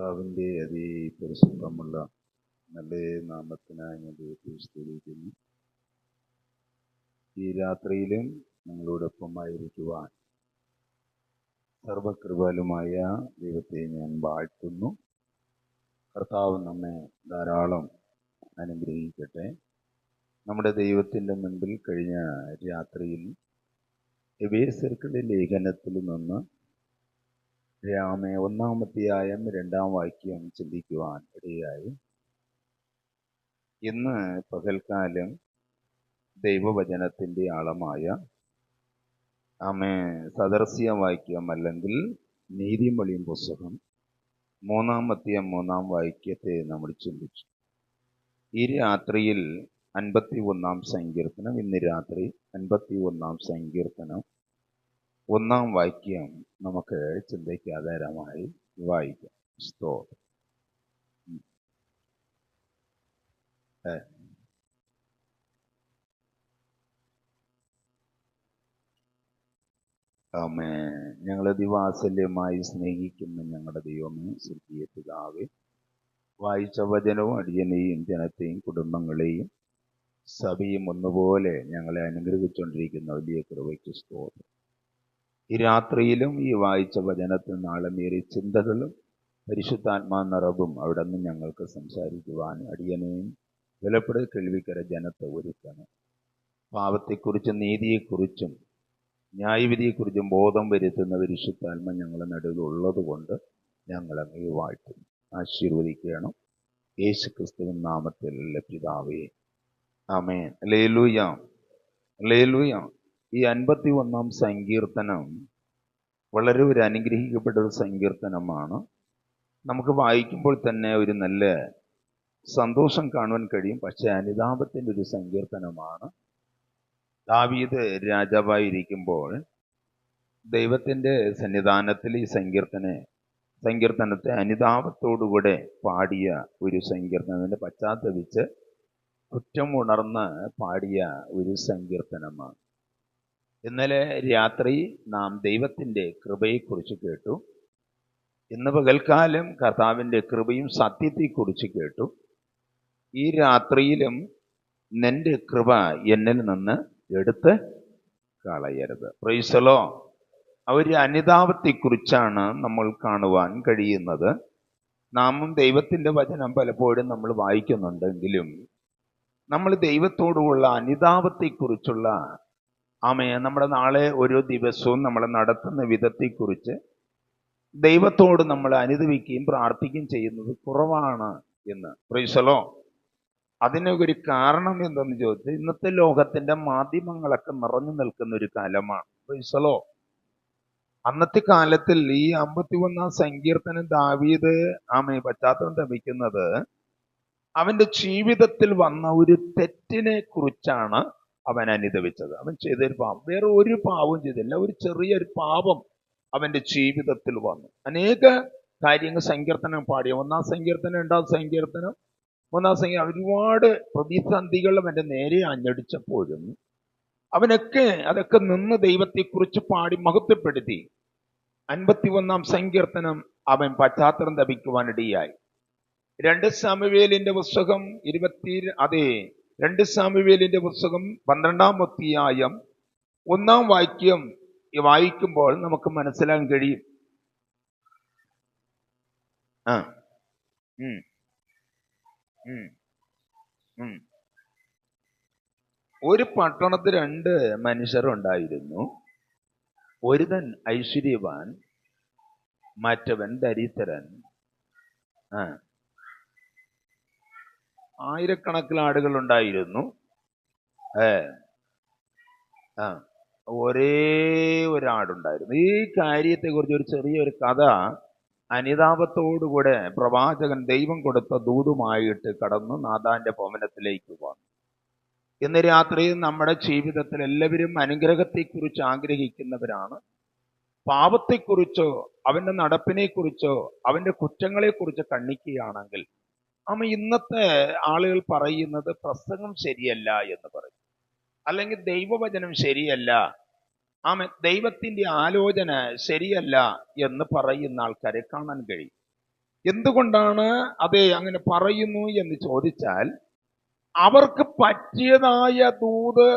കർത്താവിൻ്റെ അതിപരിശുദ്ധമുള്ള നല്ല നാമത്തിനായി ഞാൻ ദൈവത്തെ സ്തുതിക്കുന്നു. ഈ രാത്രിയിലും ഞങ്ങളോടൊപ്പമായിരിക്കുവാൻ സർവകൃപാലുമായ ദൈവത്തെ ഞാൻ വാഴ്ത്തുന്നു. കർത്താവ് നമ്മെ ധാരാളം അനുഗ്രഹിക്കട്ടെ. നമ്മുടെ ദൈവത്തിൻ്റെ മുൻപിൽ കഴിഞ്ഞ രാത്രിയിൽ എഫേസ്യർക്കുള്ള ലേഖനത്തിൽ നിന്ന് 1-ാം അധ്യായം 2-ാം വാക്യം ചിന്തിക്കുവാൻ ഇടയായി. ഇന്ന് പകൽക്കാലം ദൈവവചനത്തിൻ്റെ ആളമായ സദർസ്യ വാക്യം അല്ലെങ്കിൽ നീതിമൊഴിയും പുസ്തകം 3-ാം അധ്യായം 3-ാം വാക്യത്തെ നമ്മൾ ചിന്തിച്ചു. ഈ രാത്രിയിൽ 51-ാം സങ്കീർത്തനം, ഇന്ന് രാത്രി 51-ാം സങ്കീർത്തനം 1-ാം വാക്യം നമുക്ക് ചിന്തയ്ക്ക് ആധാരമായി വായിക്കാം. സ്തോത്രം. ഞങ്ങളെ ദിവാസല്യമായി സ്നേഹിക്കുന്ന ഞങ്ങളുടെ ദൈവമേ, സ്വർഗീയ പിതാവേ, വായിച്ച വചനവും അടിയനെയും ജനത്തെയും കുടുംബങ്ങളെയും സഭയും ഒന്നുപോലെ ഞങ്ങളെ അനുഗ്രഹിച്ചുകൊണ്ടിരിക്കുന്ന വലിയ കൃപയ്ക്ക് സ്തോത്രം. ഈ രാത്രിയിലും ഈ വായിച്ച വചനത്തിൽ നാളമേറിയ ചിന്തകളും പരിശുദ്ധാത്മാ നിറവും അവിടെ നിന്ന് ഞങ്ങൾക്ക് സംസാരിക്കുവാൻ അടിയനെയും വിലപ്പെടുന്ന കേൾവിക്കര ജനത്തെ ഒരുക്കണം. പാപത്തെക്കുറിച്ചും നീതിയെക്കുറിച്ചും ന്യായവിധിയെക്കുറിച്ചും ബോധം വരുത്തുന്ന പരിശുദ്ധാത്മ ഞങ്ങളുടെ നടുവിൽ ഉള്ളത് കൊണ്ട് ഞങ്ങളങ്ങേ വാഴ്ത്തുന്നു. ആശീർവദിക്കണം യേശു ക്രിസ്തുവിൻ നാമത്തിൽ പിതാവേ, ആമേൻ. Hallelujah, hallelujah. ഈ 51-ാം സങ്കീർത്തനം വളരെ ഒരു അനുഗ്രഹിക്കപ്പെട്ട ഒരു സങ്കീർത്തനമാണ്. നമുക്ക് വായിക്കുമ്പോൾ തന്നെ ഒരു നല്ല സന്തോഷം കാണുവാൻ കഴിയും. പക്ഷേ അനുതാപത്തിൻ്റെ ഒരു സങ്കീർത്തനമാണ്. ദാവീദ് രാജാവായിരിക്കുമ്പോൾ ദൈവത്തിൻ്റെ സന്നിധാനത്തിൽ ഈ സങ്കീർത്തനത്തെ അനുതാപത്തോടുകൂടെ പാടിയ ഒരു സങ്കീർത്തനത്തിൻ്റെ പശ്ചാത്തപിച്ച് കുറ്റം ഉണർന്ന് പാടിയ ഒരു സങ്കീർത്തനമാണ്. ഇന്നലെ രാത്രി നാം ദൈവത്തിൻ്റെ കൃപയെക്കുറിച്ച് കേട്ടു. ഇന്ന് പകൽക്കാലം കർത്താവിൻ്റെ കൃപയും സത്യത്തെക്കുറിച്ച് കേട്ടു. ഈ രാത്രിയിലും നിന്റെ കൃപ എന്നിൽ നിന്ന് എടുത്ത് കളയരുത്. Price the Lord. ഒരു അനുതാപത്തെക്കുറിച്ചാണ് നമ്മൾ കാണുവാൻ കഴിയുന്നത്. നാമും ദൈവത്തിൻ്റെ വചനം പലപ്പോഴും നമ്മൾ വായിക്കുന്നുണ്ടെങ്കിലും നമ്മൾ ദൈവത്തോടുള്ള അനുതാപത്തെക്കുറിച്ചുള്ള നമ്മുടെ നാളെ ഓരോ ദിവസവും നമ്മൾ നടത്തുന്ന വിധത്തെക്കുറിച്ച് ദൈവത്തോട് നമ്മൾ അനുദപിക്കുകയും പ്രാർത്ഥിക്കുകയും ചെയ്യുന്നത് കുറവാണ് എന്ന്. Price the Lord. അതിനൊരു കാരണം എന്തെന്ന് ചോദിച്ചാൽ ഇന്നത്തെ ലോകത്തിന്റെ മാധ്യമങ്ങളൊക്കെ നിറഞ്ഞു നിൽക്കുന്ന ഒരു കാലമാണ്. Price the Lord. അന്നത്തെ കാലത്തിൽ ഈ 51-ാം സങ്കീർത്തനം ദാവീദ് പശ്ചാത്തലം ലഭിക്കുന്നത് അവന്റെ ജീവിതത്തിൽ വന്ന ഒരു തെറ്റിനെ കുറിച്ചാണ് അവൻ അനുദപിച്ചത്. അവൻ ചെയ്തൊരു പാപം, വേറെ ഒരു പാപവും ചെയ്തില്ല, ഒരു ചെറിയൊരു പാപം അവന്റെ ജീവിതത്തിൽ വന്നു. അനേക കാര്യങ്ങൾ സങ്കീർത്തനം പാടിയ 1-ാം സങ്കീർത്തനം, 2-ാം സങ്കീർത്തനം, 3-ാം സങ്കീർത്തനം, ഒരുപാട് പ്രതിസന്ധികൾ അവന്റെ നേരെ അഞ്ഞടിച്ചപ്പോഴും അതൊക്കെ നിന്ന് ദൈവത്തെക്കുറിച്ച് പാടി മഹത്വപ്പെടുത്തി 51-ാം സങ്കീർത്തനം അവൻ പശ്ചാത്തലം ലഭിക്കുവാനിടയായി. 2 ശമൂവേലിന്റെ പുസ്തകം 2 ശമൂവേലിന്റെ പുസ്തകം 12-ാം അധ്യായം 1-ാം വാക്യം വായിക്കുമ്പോൾ നമുക്ക് മനസ്സിലാക്കാൻ കഴിയും. ഒരു പട്ടണത്തിൽ 2 മനുഷ്യരുണ്ടായിരുന്നു. ഒരുവൻ ഐശ്വര്യവാൻ, മറ്റവൻ ദരിദ്രൻ. ആയിരക്കണക്കിന് ആടുകൾ ഉണ്ടായിരുന്നു. ഒരേ ഒരാടുണ്ടായിരുന്നു. ഈ കാര്യത്തെക്കുറിച്ച് ഒരു ചെറിയൊരു കഥ അനുതാപത്തോടുകൂടെ പ്രവാചകൻ ദൈവം കൊടുത്ത ദൂതുമായിട്ട് കടന്നു നാഥാന്റെ ഭവനത്തിലേക്ക് വന്നു. ഇന്ന് രാത്രി നമ്മുടെ ജീവിതത്തിൽ എല്ലാവരും അനുഗ്രഹത്തെക്കുറിച്ച് ആഗ്രഹിക്കുന്നവരാണ്. പാപത്തെക്കുറിച്ചോ അവന്റെ നടപ്പിനെക്കുറിച്ചോ അവന്റെ കുറ്റങ്ങളെക്കുറിച്ച് കണ്ണിക്കുകയാണെങ്കിൽ ഇന്നത്തെ ആളുകൾ പറയുന്നത് പ്രസംഗം ശരിയല്ല എന്ന് പറയും, അല്ലെങ്കിൽ ദൈവവചനം ശരിയല്ല, ദൈവത്തിന്റെ ആലോചന ശരിയല്ല എന്ന് പറയുന്ന ആൾക്കാരെ കാണാൻ കഴിയും. എന്തുകൊണ്ടാണ് അതെ അങ്ങനെ പറയുന്നു എന്ന് ചോദിച്ചാൽ, അവർക്ക് പറ്റിയതായ ദൂത്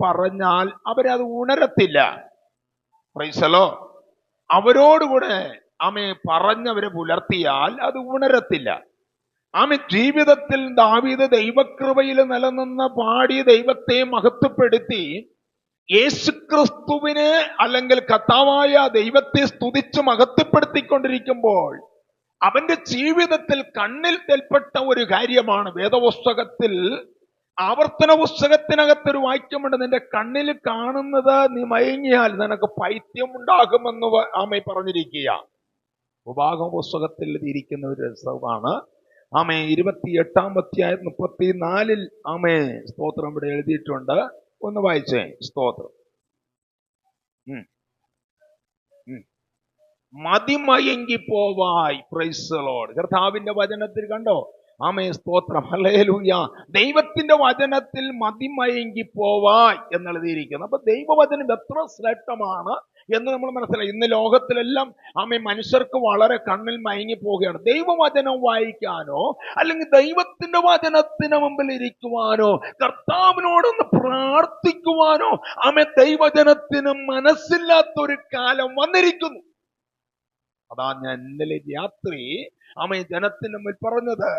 പറഞ്ഞാൽ അവരത് ഉണരത്തില്ല. പ്രൈസലോ, അവരോടുകൂടെ പറഞ്ഞവരെ പുലർത്തിയാൽ അത് ഉണരത്തില്ല. ജീവിതത്തിൽ ദാവീദ് ദൈവകൃപയിൽ നിലനിന്ന് പാടി ദൈവത്തെ മഹത്വപ്പെടുത്തി യേശുക്രിസ്തുവിനെ അല്ലെങ്കിൽ കർത്താവായ ദൈവത്തെ സ്തുതിച്ച് മഹത്വപ്പെടുത്തിക്കൊണ്ടിരിക്കുമ്പോൾ അവന്റെ ജീവിതത്തിൽ കണ്ണിൽ തെൽപ്പെട്ട ഒരു കാര്യമാണ്. വേദപുസ്തകത്തിൽ ആവർത്തന പുസ്തകത്തിനകത്തൊരു വാക്യമുണ്ട്, നിന്റെ കണ്ണിൽ കാണുന്നത് നീ മയങ്ങിയാൽ നിനക്ക് പൈത്യം ഉണ്ടാകുമെന്ന് പറഞ്ഞിരിക്കുക. ഉപഭാഗം പുസ്തകത്തിൽ എഴുതിയിരിക്കുന്ന ഒരു രസമാണ്. 28-ാം അധ്യായം 34 സ്തോത്രം ഇവിടെ എഴുതിയിട്ടുണ്ട്. ഒന്ന് വായിച്ചേ. സ്തോത്രം. മതിമയങ്കി പോവായി. Praise the Lord. കർത്താവിന്റെ വചനത്തിൽ കണ്ടോ? സ്തോത്രം. ഹല്ലേലൂയ. ദൈവത്തിന്റെ വചനത്തിൽ മതിമയങ്കി പോവായി എന്നെഴുതിയിരിക്കുന്നു. അപ്പൊ ദൈവവചനം എത്ര ശ്രേഷ്ഠമാണ് എന്ന് നമ്മൾ മനസ്സിലായി. ഇന്ന് ലോകത്തിലെല്ലാം മനുഷ്യർക്ക് വളരെ കണ്ണിൽ മയങ്ങി പോവുകയാണ്. ദൈവവചനം വായിക്കാനോ അല്ലെങ്കിൽ ദൈവത്തിന്റെ വചനത്തിന് മുമ്പിൽ ഇരിക്കുവാനോ കർത്താവിനോടൊന്ന് പ്രാർത്ഥിക്കുവാനോ ദൈവജനത്തിന് മനസ്സില്ലാത്തൊരു കാലം വന്നിരിക്കുന്നു. അതാ ഞാൻ ഇന്നലെ രാത്രി ജനത്തിന് മുമ്പിൽ പറഞ്ഞത്.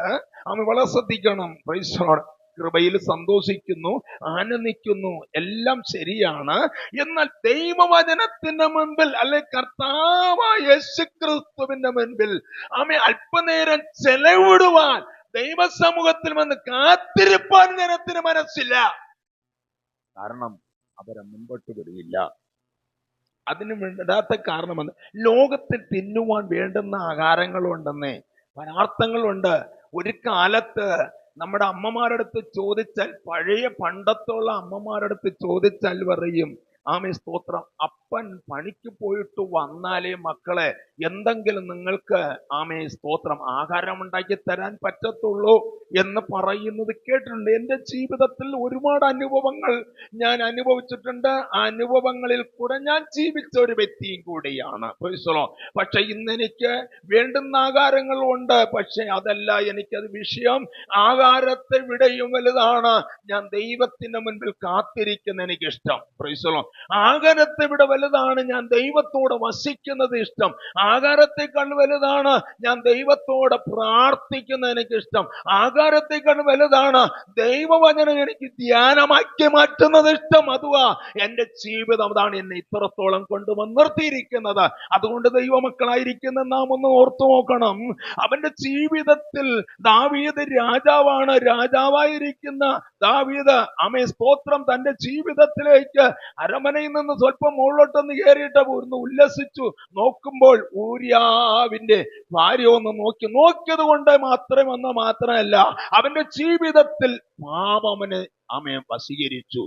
വളരെ ശ്രദ്ധിക്കണം. Price the Lord. കൃപയിൽ സന്തോഷിക്കുന്നു, ആനന്ദിക്കുന്നു, എല്ലാം ശരിയാണ്. എന്നാൽ ദൈവവചനത്തിന്റെ മുൻപിൽ അല്ലെ കർത്താവായ യേശുക്രിസ്തുവിന്റെ മുൻപിൽ അല്പനേരം ചെലവിടുവാൻ ദൈവസമൂഹത്തിൽ വന്ന് കാത്തിരിപ്പാൻ ജനത്തിന് മനസ്സില്ല. കാരണം അവരെ മുൻപോട്ട് വരികയില്ല. അതിന് വേണ്ടാത്ത കാരണമെന്ന് ലോകത്തിൽ തിന്നുവാൻ വേണ്ടുന്ന ആഹാരങ്ങളുണ്ടെന്നേ, പദാർത്ഥങ്ങളുണ്ട്. ഒരു കാലത്ത് നമ്മുടെ അമ്മമാരടുത്ത് ചോദിച്ചാൽ, പഴയ പണ്ടത്തുള്ള അമ്മമാരടുത്ത് ചോദിച്ചാൽ പറയും, സ്തോത്രം, അപ്പൻ പണിക്ക് പോയിട്ട് വന്നാലേ മക്കളെ എന്തെങ്കിലും നിങ്ങൾക്ക് സ്തോത്രം ആഹാരം ഉണ്ടാക്കി തരാൻ പറ്റത്തുള്ളൂ എന്ന് പറയുന്നത് കേട്ടിട്ടുണ്ട്. എൻ്റെ ജീവിതത്തിൽ ഒരുപാട് അനുഭവങ്ങൾ ഞാൻ അനുഭവിച്ചിട്ടുണ്ട്. ആ അനുഭവങ്ങളിൽ കൂടെ ഞാൻ ജീവിച്ച ഒരു വ്യക്തിയും കൂടിയാണ്. പക്ഷെ ഇന്ന് എനിക്ക് വേണ്ടുന്ന ആഹാരങ്ങളുണ്ട്. പക്ഷെ അതല്ല എനിക്കത് വിഷയം. ആഹാരത്തെ വിടയും വലുതാണ് ഞാൻ ദൈവത്തിന്റെ മുൻപിൽ കാത്തിരിക്കുന്ന എനിക്കിഷ്ടം. ആഹാരത്തെ വിട വലുതാണ് ഞാൻ ദൈവത്തോട് വസിക്കുന്നത് ഇഷ്ടം. ആഹാരത്തെക്കാൾ വലുതാണ് ഞാൻ ദൈവത്തോട് പ്രാർത്ഥിക്കുന്നത് എനിക്കിഷ്ടം. ആഹാരത്തെക്കാൾ വലുതാണ് ദൈവവചനം എനിക്ക് ധ്യാനമാക്കി മാറ്റുന്നത് ഇഷ്ടം. അതുവാ എന്റെ ജീവിതം. അതാണ് എന്നെ ഇത്രത്തോളം കൊണ്ടുവന്ന് നിർത്തിയിരിക്കുന്നത്. അതുകൊണ്ട് ദൈവമക്കളായിരിക്കുന്ന നാം ഒന്ന് ഓർത്തു നോക്കണം. അവന്റെ ജീവിതത്തിൽ ദാവീദ് രാജാവാണ്. രാജാവായിരിക്കുന്ന ദാവീദ് സ്തോത്രം തന്റെ ജീവിതത്തിലേക്ക് അരമനയിൽ നിന്ന് സ്വല്പം മുകളിലോട്ടൊന്ന് കയറിയിട്ട് ഒന്ന് ഉല്ലസിച്ചു. നോക്കുമ്പോൾ ഊരിയാവിന്റെ ഭാര്യ ഒന്ന് നോക്കിയത് കൊണ്ട് മാത്രമല്ല അവന്റെ ജീവിതത്തിൽ പാപമനെ വശീകരിച്ചു.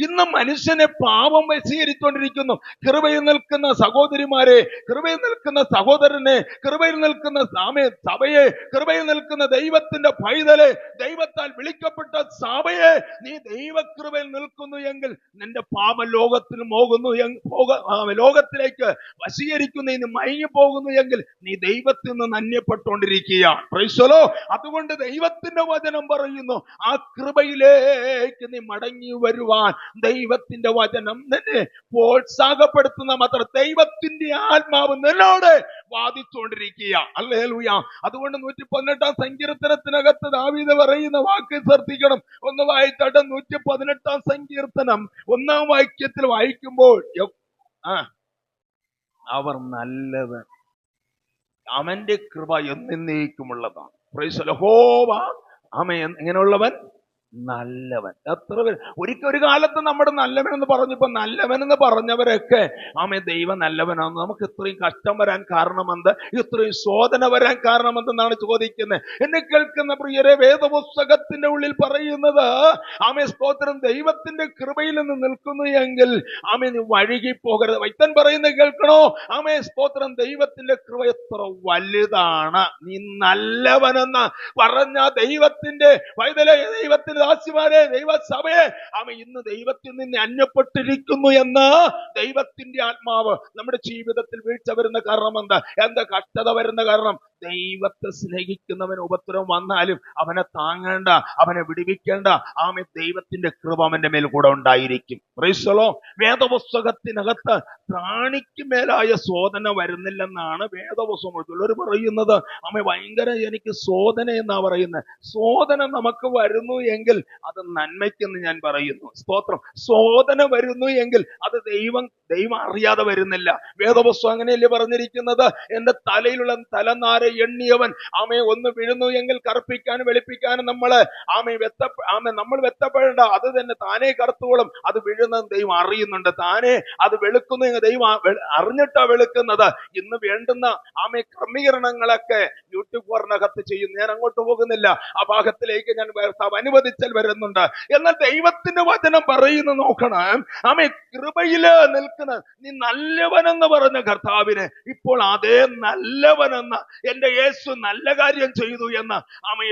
ഇന്ന് മനുഷ്യനെ പാപം വശീകരിച്ചുകൊണ്ടിരിക്കുന്നു. കൃപയിൽ നിൽക്കുന്ന സഹോദരിമാരെ, കൃപയിൽ നിൽക്കുന്ന സഹോദരനെ, കൃപയിൽ നിൽക്കുന്ന സഭയെ, കൃപയിൽ നിൽക്കുന്ന ദൈവത്തിന്റെ പൈതലെ, ദൈവത്താൽ വിളിക്കപ്പെട്ട സഭയെ, നീ ദൈവകൃപയിൽ നിൽക്കുന്നു എങ്കിൽ നിന്റെ പാപം ലോകത്തിൽ ലോകത്തിലേക്ക് വശീകരിക്കുന്നു, നീ മയങ്ങി പോകുന്നു എങ്കിൽ നീ ദൈവത്തിൽ നിന്ന് അന്യപ്പെട്ടുകൊണ്ടിരിക്കുകയാണ്. അതുകൊണ്ട് ദൈവത്തിന്റെ വചനം പറയുന്നു, ആ കൃപയിലേക്ക് നീ മടങ്ങി വരുവാൻ ദൈവത്തിന്റെ വചനം നിന്നെ പ്രോത്സാഹപ്പെടുത്തുന്ന മാത്രം ദൈവത്തിന്റെ ആത്മാവ് നിന്നോട് വാദിച്ചുകൊണ്ടിരിക്കുക. ഹല്ലേലൂയ. അതുകൊണ്ട് 118-ാം സങ്കീർത്തനത്തിനകത്ത് ദാവീദ് പറയുന്ന വാക്ക് ശ്രദ്ധിക്കണം. ഒന്ന് വായിച്ചാട്ടെ. 118-ാം സങ്കീർത്തനം 1-ാം വാക്യത്തിൽ വായിക്കുമ്പോൾ, അവർ നല്ലവൻ, അവന്റെ കൃപ എന്നേക്കുമുള്ളതാണ്. പ്രൈസ് യഹോവ എങ്ങനെയുള്ളവൻ? നല്ലവൻ. എത്ര പേര് ഒരു കാലത്ത് നമ്മുടെ നല്ലവൻ എന്ന് പറഞ്ഞപ്പോ നല്ലവൻ എന്ന് പറഞ്ഞവരൊക്കെ ദൈവം നല്ലവനാണ്. നമുക്ക് ഇത്രയും കഷ്ടം വരാൻ കാരണമെന്ത്? ഇത്രയും ശോധന വരാൻ കാരണമെന്തെന്നാണ് ചോദിക്കുന്നത്. എന്നെ കേൾക്കുന്ന പ്രിയരെ, വേദപുസ്തകത്തിന്റെ ഉള്ളിൽ പറയുന്നത് സ്തോത്രം ദൈവത്തിന്റെ കൃപയിൽ നിന്ന് നിൽക്കുന്നു എങ്കിൽ നീ വഴുകി പോകരുത്. വൈത്തൻ പറയുന്നത് കേൾക്കണോ? സ്തോത്രം ദൈവത്തിന്റെ കൃപ എത്ര വലുതാണ്. നീ നല്ലവനെന്ന് പറഞ്ഞ ദൈവത്തിന്റെ പൈതലെ, ദൈവത്തിന് ദൈവദാസിമാരെ, ദൈവസഭയെ, ഇന്ന് ദൈവത്തിൽ നിന്ന് അന്യപ്പെട്ടിരിക്കുന്നു എന്ന് ദൈവത്തിന്റെ ആത്മാവ് നമ്മുടെ ജീവിതത്തിൽ വീഴ്ച വരുന്ന കാരണം എന്താ കഷ്ടത വരുന്ന കാരണം? ദൈവത്തെ സ്നേഹിക്കുന്നവന് ഉപദ്രവം വന്നാലും അവനെ താങ്ങേണ്ട, അവനെ വിടുവിക്കേണ്ട ദൈവത്തിന്റെ കൃപ അവന്റെ മേൽ കൂടെ ഉണ്ടായിരിക്കും. Praise the Lord. വേദപുസ്തകത്തിനകത്ത് പ്രാണിക്ക് മേലായ ശോധന വരുന്നില്ലെന്നാണ് വേദപുസ്തകം ചിലർ പറയുന്നത്. ഭയങ്കര എനിക്ക് ശോധന എന്നാ പറയുന്നത്. ശോധന നമുക്ക് വരുന്നു എങ്കിൽ അത് നന്മയ്ക്കെന്ന് ഞാൻ പറയുന്നു. സ്തോത്രം. ശോധന വരുന്നു എങ്കിൽ അത് ദൈവം അറിയാതെ വരുന്നില്ല. വേദപുസ്തകം അങ്ങനെയല്ലേ പറഞ്ഞിരിക്കുന്നത്? എന്റെ തലയിലുള്ള തലനാര എണ്ണിയവൻ ഒന്ന് വീഴുന്നു എങ്കിൽ കറുപ്പിക്കാനും വെളുപ്പിക്കാനും നമ്മൾ വെത്തപ്പെടേണ്ട. അത് തന്നെ താനേ കറുത്തോളും. അത് വീഴുന്നത് ദൈവം അറിയുന്നുണ്ട്. താനേ അത് വെളുക്കുന്നു എങ്കിൽ ദൈവം അറിഞ്ഞിട്ടാ വെളുക്കുന്നത്. ഇന്ന് വേണ്ടുന്ന ക്രമീകരണങ്ങളൊക്കെ യൂട്യൂബറിനകത്ത് ചെയ്യുന്നു. ഞാൻ അങ്ങോട്ട് പോകുന്നില്ല, ആ ഭാഗത്തിലേക്ക് ഞാൻ അനുവദിച്ചാൽ വരുന്നുണ്ട്. എന്നാൽ ദൈവത്തിന്റെ വചനം പറയുന്നു, നോക്കണം, കൃപയില് നിൽക്കുന്ന നീ നല്ലവനെന്ന് പറഞ്ഞ കർത്താവിനെ ഇപ്പോൾ അതേ നല്ലവനെന്ന്, എന്റെ യേശു നല്ല കാര്യം ചെയ്തു എന്ന്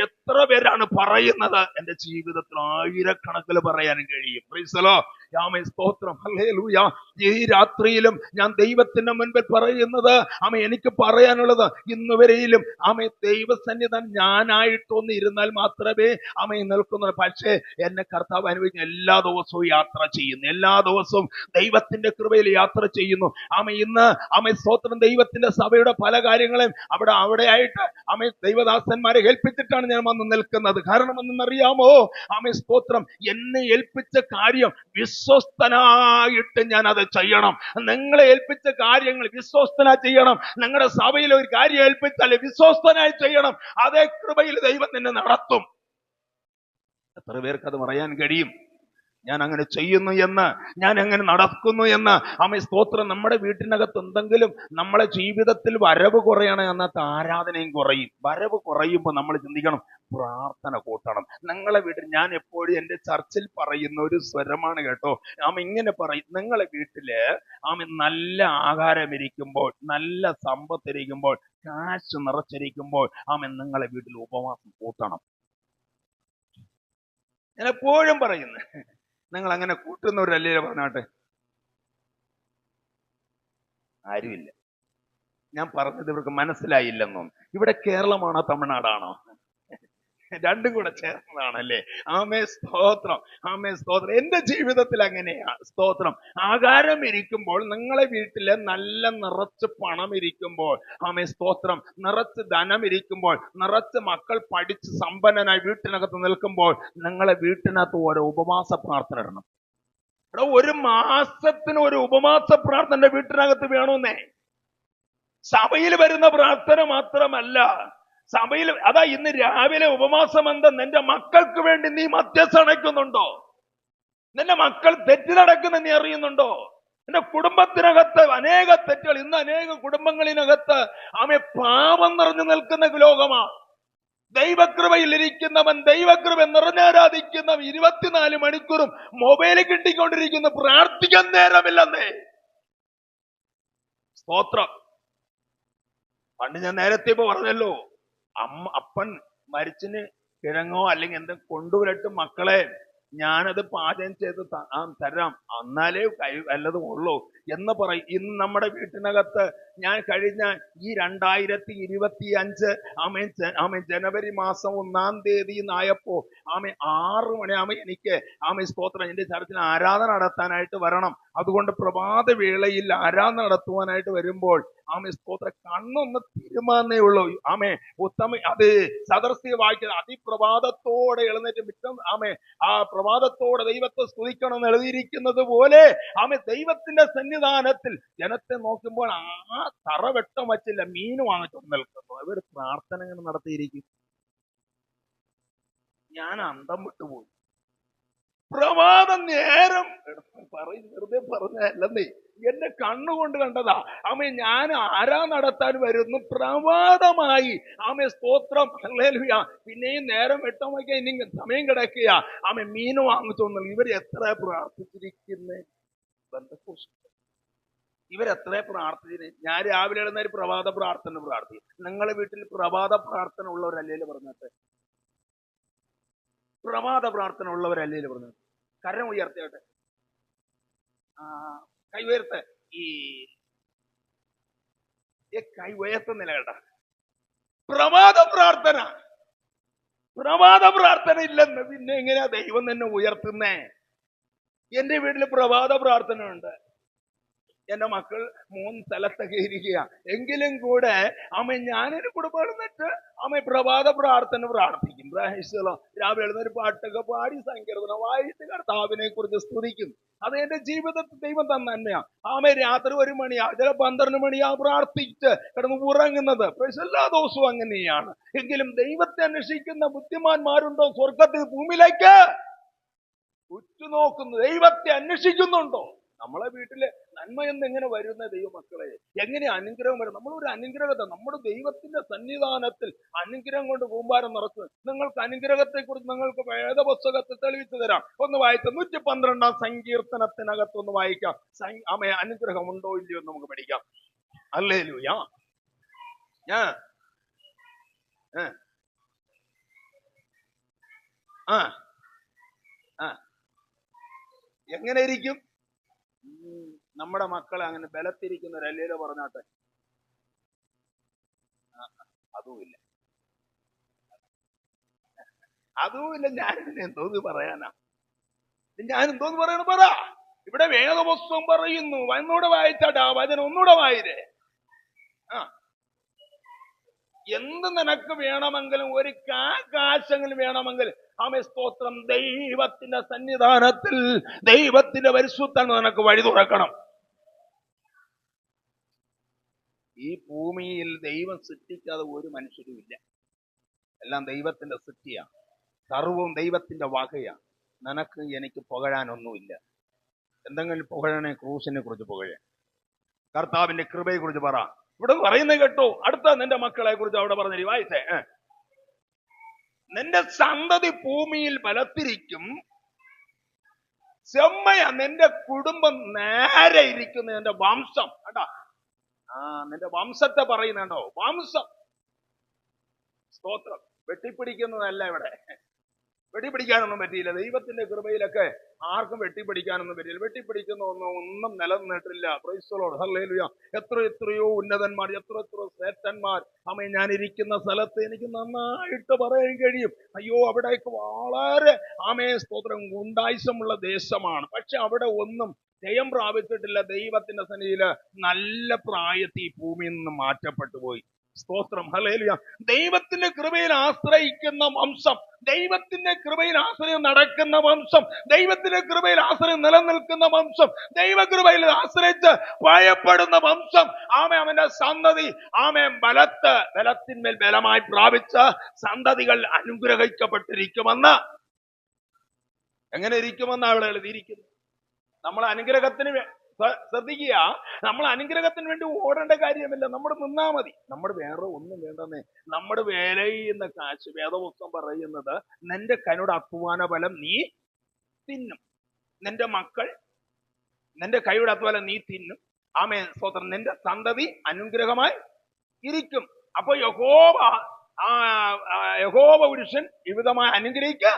എത്ര പേരാണ് പറയുന്നത്? എന്റെ ജീവിതത്തിൽ ആയിരക്കണക്കിൽ പറയാൻ കഴിയും. Price the Lord. സ്തോത്രം. ഹല്ലേലൂയ. ഈ രാത്രിയിലും ഞാൻ ദൈവത്തിന്റെ മുൻപിൽ പറയുന്നത് എനിക്ക് പറയാനുള്ളത്, ഇന്ന് വരെയിലും ദൈവസന്നിധാനം ഞാനായിട്ടൊന്ന് ഇരുന്നാൽ മാത്രമേ നിൽക്കുന്നത്. പക്ഷേ എന്നെ കർത്താവ് അനുഭവിക്കുന്ന എല്ലാ ദിവസവും യാത്ര ചെയ്യുന്നു, എല്ലാ ദിവസവും ദൈവത്തിന്റെ കൃപയിൽ യാത്ര ചെയ്യുന്നു. ഇന്ന് സ്തോത്രം ദൈവത്തിന്റെ സഭയുടെ പല കാര്യങ്ങളെയും അവിടെയായിട്ട് ദൈവദാസന്മാരെ ഏൽപ്പിച്ചിട്ടാണ് ഞാൻ വന്ന് നിൽക്കുന്നത്. കാരണം എന്തെന്നറിയാമോ? സ്തോത്രം, എന്നെ ഏൽപ്പിച്ച കാര്യം വിശ്വസ്തനായിട്ട് ഞാൻ അത് ചെയ്യണം. നിങ്ങളെ ഏൽപ്പിച്ച കാര്യങ്ങൾ വിശ്വസ്തനാ ചെയ്യണം. നിങ്ങളുടെ സഭയിൽ ഒരു കാര്യം ഏൽപ്പിച്ചാൽ വിശ്വസ്തനായി ചെയ്യണം. അതേ കൃപയിൽ ദൈവം നിന്നെ നടത്തും. എത്ര പേർക്ക് അത് പറയാൻ കഴിയും? ഞാൻ അങ്ങനെ ചെയ്യുന്നു എന്ന്, ഞാൻ അങ്ങനെ നടക്കുന്നു എന്ന്. സ്തോത്രം. നമ്മുടെ വീട്ടിനകത്ത് എന്തെങ്കിലും നമ്മളെ ജീവിതത്തിൽ വരവ് കുറയണം എന്നത്തെ ആരാധനയും കുറയും. വരവ് കുറയുമ്പോൾ നമ്മൾ ചിന്തിക്കണം, പ്രാർത്ഥന കൂട്ടണം. നിങ്ങളെ വീട്ടിൽ ഞാൻ എപ്പോഴും എൻ്റെ ചർച്ചിൽ പറയുന്ന ഒരു സ്വരമാണ് കേട്ടോ. ഇങ്ങനെ പറയും, നിങ്ങളെ വീട്ടില് നല്ല ആഹാരം ഇരിക്കുമ്പോൾ, നല്ല സമ്പത്ത് ഇരിക്കുമ്പോൾ, കാശ് നിറച്ചിരിക്കുമ്പോൾ നിങ്ങളെ വീട്ടിൽ ഉപവാസം കൂട്ടണം. ഞാൻ എപ്പോഴും പറയുന്നു, നിങ്ങൾ അങ്ങനെ കൂട്ടുന്നവരല്ലേ പറഞ്ഞാട്ടെ? ആരുമില്ല. ഞാൻ പറഞ്ഞത് ഇവർക്ക് മനസ്സിലായില്ലെന്നും. ഇവിടെ കേരളമാണോ തമിഴ്നാടാണോ? രണ്ടും കൂടെ ചേർന്നതാണല്ലേ? സ്തോത്രം. സ്തോത്രം. എന്റെ ജീവിതത്തിൽ അങ്ങനെയാ. സ്തോത്രം. ആഹാരം ഇരിക്കുമ്പോൾ, നിങ്ങളെ വീട്ടില് നല്ല നിറച്ച് പണം ഇരിക്കുമ്പോൾ, സ്തോത്രം, നിറച്ച് ധനം ഇരിക്കുമ്പോൾ, നിറച്ച് മക്കൾ പഠിച്ച് സമ്പന്നനായി വീട്ടിനകത്ത് നിൽക്കുമ്പോൾ, നിങ്ങളെ വീട്ടിനകത്ത് ഓരോ ഉപവാസ പ്രാർത്ഥന ഇടണം. ഒരു മാസത്തിന് ഒരു ഉപവാസ പ്രാർത്ഥന വീട്ടിനകത്ത് വേണമെന്നേ. സഭയിൽ വരുന്ന പ്രാർത്ഥന മാത്രമല്ല, സഭയിൽ അതാ ഇന്ന് രാവിലെ ഉപവാസം എന്താ? നിന്റെ മക്കൾക്ക് വേണ്ടി നീ മധ്യസ്ഥ അണയ്ക്കുന്നുണ്ടോ? നിന്റെ മക്കൾ തെറ്റി നടക്കുന്ന നീ അറിയുന്നുണ്ടോ? നിന്റെ കുടുംബത്തിനകത്ത് അനേക തെറ്റുകൾ, ഇന്ന് അനേക കുടുംബങ്ങളിനകത്ത് പാപം നിറഞ്ഞു നിൽക്കുന്ന ലോകമാ. ദൈവകൃപയിൽ ഇരിക്കുന്നവൻ, ദൈവകൃപ നിറഞ്ഞാരാധിക്കുന്നവൻ 24 മണിക്കൂറും മൊബൈലിൽ കിട്ടിക്കൊണ്ടിരിക്കുന്ന, പ്രാർത്ഥിക്കാൻ നേരമില്ലെന്നേ. സ്തോത്രം. പണ്ട് ഞാൻ നേരത്തെ ഇപ്പൊ പറഞ്ഞല്ലോ, അപ്പൻ മരിച്ചിന് കിഴങ്ങോ അല്ലെങ്കിൽ എന്തെങ്കിലും കൊണ്ടുവരട്ടെ മക്കളെ, ഞാനത് പാചകം ചെയ്ത് തരാം, എന്നാലേ വല്ലതും ഉള്ളൂ എന്ന് പറയും. ഇന്ന് നമ്മുടെ വീട്ടിനകത്ത് ഞാൻ കഴിഞ്ഞ ഈ 2025 ജനുവരി മാസം 1-ാം തീയതി ആയപ്പോ 6 മണിയാകുമ്പോ എനിക്ക് സ്തോത്രം എന്റെ ചർച്ചിൽ ആരാധന നടത്താനായിട്ട് വരണം. അതുകൊണ്ട് പ്രഭാത വേളയിൽ ആരാധന നടത്തുവാനായിട്ട് വരുമ്പോൾ സ്തോത്രം കണ്ണൊന്ന് തീരുമാനേ ഉള്ളൂ. ഉത്തമ അത് സദർശിക വായിക്കുന്നത് അതിപ്രഭാതത്തോടെ എഴുന്നേറ്റ് മിറ്റം ആ പ്രഭാതത്തോടെ ദൈവത്തെ സ്തുതിക്കണം എന്ന് എഴുതിയിരിക്കുന്നത് പോലെ ദൈവത്തിന്റെ സന്നിധാനത്തിൽ ജനത്തെ നോക്കുമ്പോൾ ആ തറ വെട്ടം വച്ചില്ല, മീൻ വാങ്ങിച്ചോണ്ട് നിൽക്കുന്നു. അവർ പ്രാർത്ഥന ഇങ്ങനെ നടത്തിയിരിക്കും. ഞാൻ അന്തം വിട്ടുപോയി. പ്രഭാത നേരം വെറുതെ പറഞ്ഞല്ലേ, എന്റെ കണ്ണുകൊണ്ട് കണ്ടതാ. ഞാൻ ആരാ നടത്താൻ വരുന്നു, പ്രഭാതമായി. സ്തോത്രം. ഹല്ലേലൂയ. പിന്നെയും നേരം വെട്ടമൊക്കെ ഇനി സമയം കിടക്കുക. മീൻ വാങ്ങിച്ചോന്നു. ഇവർ എത്ര പ്രാർത്ഥിച്ചിരിക്കുന്നേ, ഇവരെത്ര പ്രാർത്ഥിച്ചിന്. ഞാൻ രാവിലെ എഴുന്നേറ്റ് പ്രഭാത പ്രാർത്ഥന പ്രാർത്ഥിക്കും. നിങ്ങളെ വീട്ടിൽ പ്രഭാത പ്രാർത്ഥന ഉള്ളവരല്ലേ പറഞ്ഞിട്ട്? പ്രഭാത പ്രാർത്ഥന ഉള്ളവരല്ലേ പറഞ്ഞു? കരം ഉയർത്തിയാട്ടെ, കൈ ഉയർത്ത്. ഈ കൈ ഉയർത്തുന്നില്ല കേട്ടാ. പ്രഭാത പ്രാർത്ഥന ഇല്ലെന്ന് പിന്നെ എങ്ങനെയാ ദൈവം തന്നെ ഉയർത്തുന്നേ? എന്റെ വീട്ടില് പ്രഭാത പ്രാർത്ഥന ഉണ്ട്. എന്റെ മക്കൾ 3 സ്ഥലത്തൊക്കെ ഇരിക്കുക. എങ്കിലും കൂടെ ഞാനൊരു കുടുംബത്ത് പ്രഭാത പ്രാർത്ഥന പ്രാർത്ഥിക്കും. രാവിലെ എഴുന്നൊരു പാട്ടൊക്കെ പാടി സങ്കീർത്തനം വായിച്ച് കർത്താവിനെ കുറിച്ച് സ്തുതിക്കും. അത് എന്റെ ജീവിതത്തിൽ ദൈവം തന്ന തന്നെയാ. രാത്രി 1 മണിയാ, ചില 12 മണിയാ പ്രാർത്ഥിച്ച് കിടന്ന് ഉറങ്ങുന്നത്. എല്ലാ ദിവസവും അങ്ങനെയാണ്. എങ്കിലും ദൈവത്തെ അന്വേഷിക്കുന്ന ബുദ്ധിമാന്മാരുണ്ടോ സ്വർഗത്തിൽ ഭൂമിയിലേക്ക് ഉറ്റുനോക്കുന്നു? ദൈവത്തെ അന്വേഷിക്കുന്നുണ്ടോ? നമ്മളെ വീട്ടിലെ നന്മയെന്ന് എങ്ങനെ വരുന്ന ദൈവമക്കളെ? എങ്ങനെ അനുഗ്രഹം വരും? നമ്മളൊരു അനുഗ്രഹത്തെ നമ്മുടെ ദൈവത്തിന്റെ സന്നിധാനത്തിൽ അനുഗ്രഹം കൊണ്ട് കൂമ്പാരം നടത്തുന്നത്. നിങ്ങൾക്ക് അനുഗ്രഹത്തെ കുറിച്ച് നിങ്ങൾക്ക് വേദപുസ്തകത്തിൽ തെളിയിച്ചു തരാം. ഒന്ന് വായിക്കാം. 112 സങ്കീർത്തനത്തിനകത്തൊന്ന് വായിക്കാം. അനുഗ്രഹം ഉണ്ടോ ഇല്ലയോ എന്ന് നമുക്ക് പഠിക്കാം. ഹല്ലേലൂയ. എങ്ങനെ ഇരിക്കും നമ്മുടെ മക്കളെ? അങ്ങനെ ബലത്തിരിക്കുന്നവരല്ലേലോ പറഞ്ഞാട്ടെ. അതുമില്ല. ഞാനെന്തോന്ന് പറയാനാ? ഞാനെന്തോന്ന് പറയണ പറ. ഇവിടെ വേദപുസ്തകം പറയുന്നു. ഒന്നുകൂടെ വായിച്ചാട്ടെ, ആ വചനം ഒന്നുകൂടെ വായിരേ. എന്ത് നിനക്ക് വേണമെങ്കിലും, ഒരു കാശെങ്കിലും വേണമെങ്കിൽ സ്തോത്രം, ദൈവത്തിന്റെ സന്നിധാനത്തിൽ ദൈവത്തിന്റെ പരിശുദ്ധൻ നിനക്ക് വഴി തുറക്കണം. ഈ ഭൂമിയിൽ ദൈവം സൃഷ്ടിക്കാതെ ഒരു മനുഷ്യരും ഇല്ല. എല്ലാം ദൈവത്തിന്റെ സൃഷ്ടിയാണ്. സർവവും ദൈവത്തിന്റെ വകയാണ്. നിനക്ക് എനിക്ക് പുകഴാനൊന്നുമില്ല. എന്തെങ്കിലും പുകഴണേ ക്രൂശിനെ കുറിച്ച് പുകഴ, കർത്താവിന്റെ കൃപയെ കുറിച്ച് പറ. ഇവിടെ പറയുന്നത് കേട്ടോ. അടുത്ത നിന്റെ മക്കളെ കുറിച്ച് അവിടെ പറഞ്ഞു വായിച്ചേ. നിന്റെ സന്തതി ഭൂമിയിൽ ബലത്തിരിക്കും. ചെമ്മയ നിന്റെ കുടുംബം നേരെ ഇരിക്കുന്ന നിന്റെ വംശം കേട്ടോ. നിന്റെ വംശത്തെ പറയുന്നുണ്ടോ? വംശം. സ്തോത്രം. വെട്ടിപ്പിടിക്കുന്നതല്ല ഇവിടെ. വെട്ടിപ്പിടിക്കാനൊന്നും പറ്റിയില്ല. ദൈവത്തിന്റെ കൃപയിലൊക്കെ ആർക്കും വെട്ടിപ്പിടിക്കാനൊന്നും പറ്റിയില്ല. വെട്ടിപ്പിടിക്കുന്ന ഒന്നും നിലനിന്നിട്ടില്ല. Praise the Lord. ഹല്ലേലൂയ. എത്രയോ ഉന്നതന്മാർ, എത്ര ശ്രേഷ്ഠന്മാർ ഞാൻ ഇരിക്കുന്ന സ്ഥലത്ത് എനിക്ക് നന്നായിട്ട് പറയാൻ കഴിയും. അയ്യോ, അവിടേക്ക് വളരെ സ്തോത്രം ഗുണ്ടായുസമുള്ള ദേശമാണ്. പക്ഷെ അവിടെ ഒന്നും ജയം പ്രാപിച്ചിട്ടില്ല. ദൈവത്തിന്റെ സന്നിധിയില് നല്ല പ്രായത്തിൽ ഈ ഭൂമിയിൽ നിന്ന് മാറ്റപ്പെട്ടു പോയി. സ്തോത്രം. ഹല്ലേലൂയ. ദൈവത്തിന്റെ കൃപയിൽ ആശ്രയിക്കുന്ന വംശം, ദൈവത്തിന്റെ കൃപയിൽ ആശ്രയം നടക്കുന്ന വംശം, ദൈവത്തിന്റെ കൃപയിൽ ആശ്രയം നിലനിൽക്കുന്ന വംശം, ദൈവകൃപയിൽ ആശ്രയിച്ച് ഭയപ്പെടുന്ന വംശം, അവന്റെ സന്തതി ബലത്തിന്മേൽ ബലമായി പ്രാപിച്ച സന്തതികൾ അനുഗ്രഹിക്കപ്പെട്ടിരിക്കുമെന്ന്. എങ്ങനെ ഇരിക്കുമെന്ന് അവിടെ എഴുതിയിരിക്കുന്നു. നമ്മൾ അനുഗ്രഹത്തിന് ശ്രദ്ധിക്കുക. നമ്മൾ അനുഗ്രഹത്തിന് വേണ്ടി ഓടേണ്ട കാര്യമില്ല. നമ്മൾ നിന്നാ മതി. നമ്മൾ വേറെ ഒന്നും വേണ്ടെന്നേ. നമ്മുടെ വേല ചെയ്യുന്ന കാശ്, വേദപുസ്തകം പറയുന്നത്, നിന്റെ കൈയുടെ അധ്വാന ഫലം നീ തിന്നും. നിന്റെ മക്കൾ നിന്റെ കൈയുടെ അധ്വാനം നീ തിന്നും. സ്തോത്രം. നിന്റെ സന്തതി അനുഗ്രഹമായി ഇരിക്കും. അപ്പൊ യഹോവ പുരുഷൻ വിവിധമായി അനുഗ്രഹിക്കുക,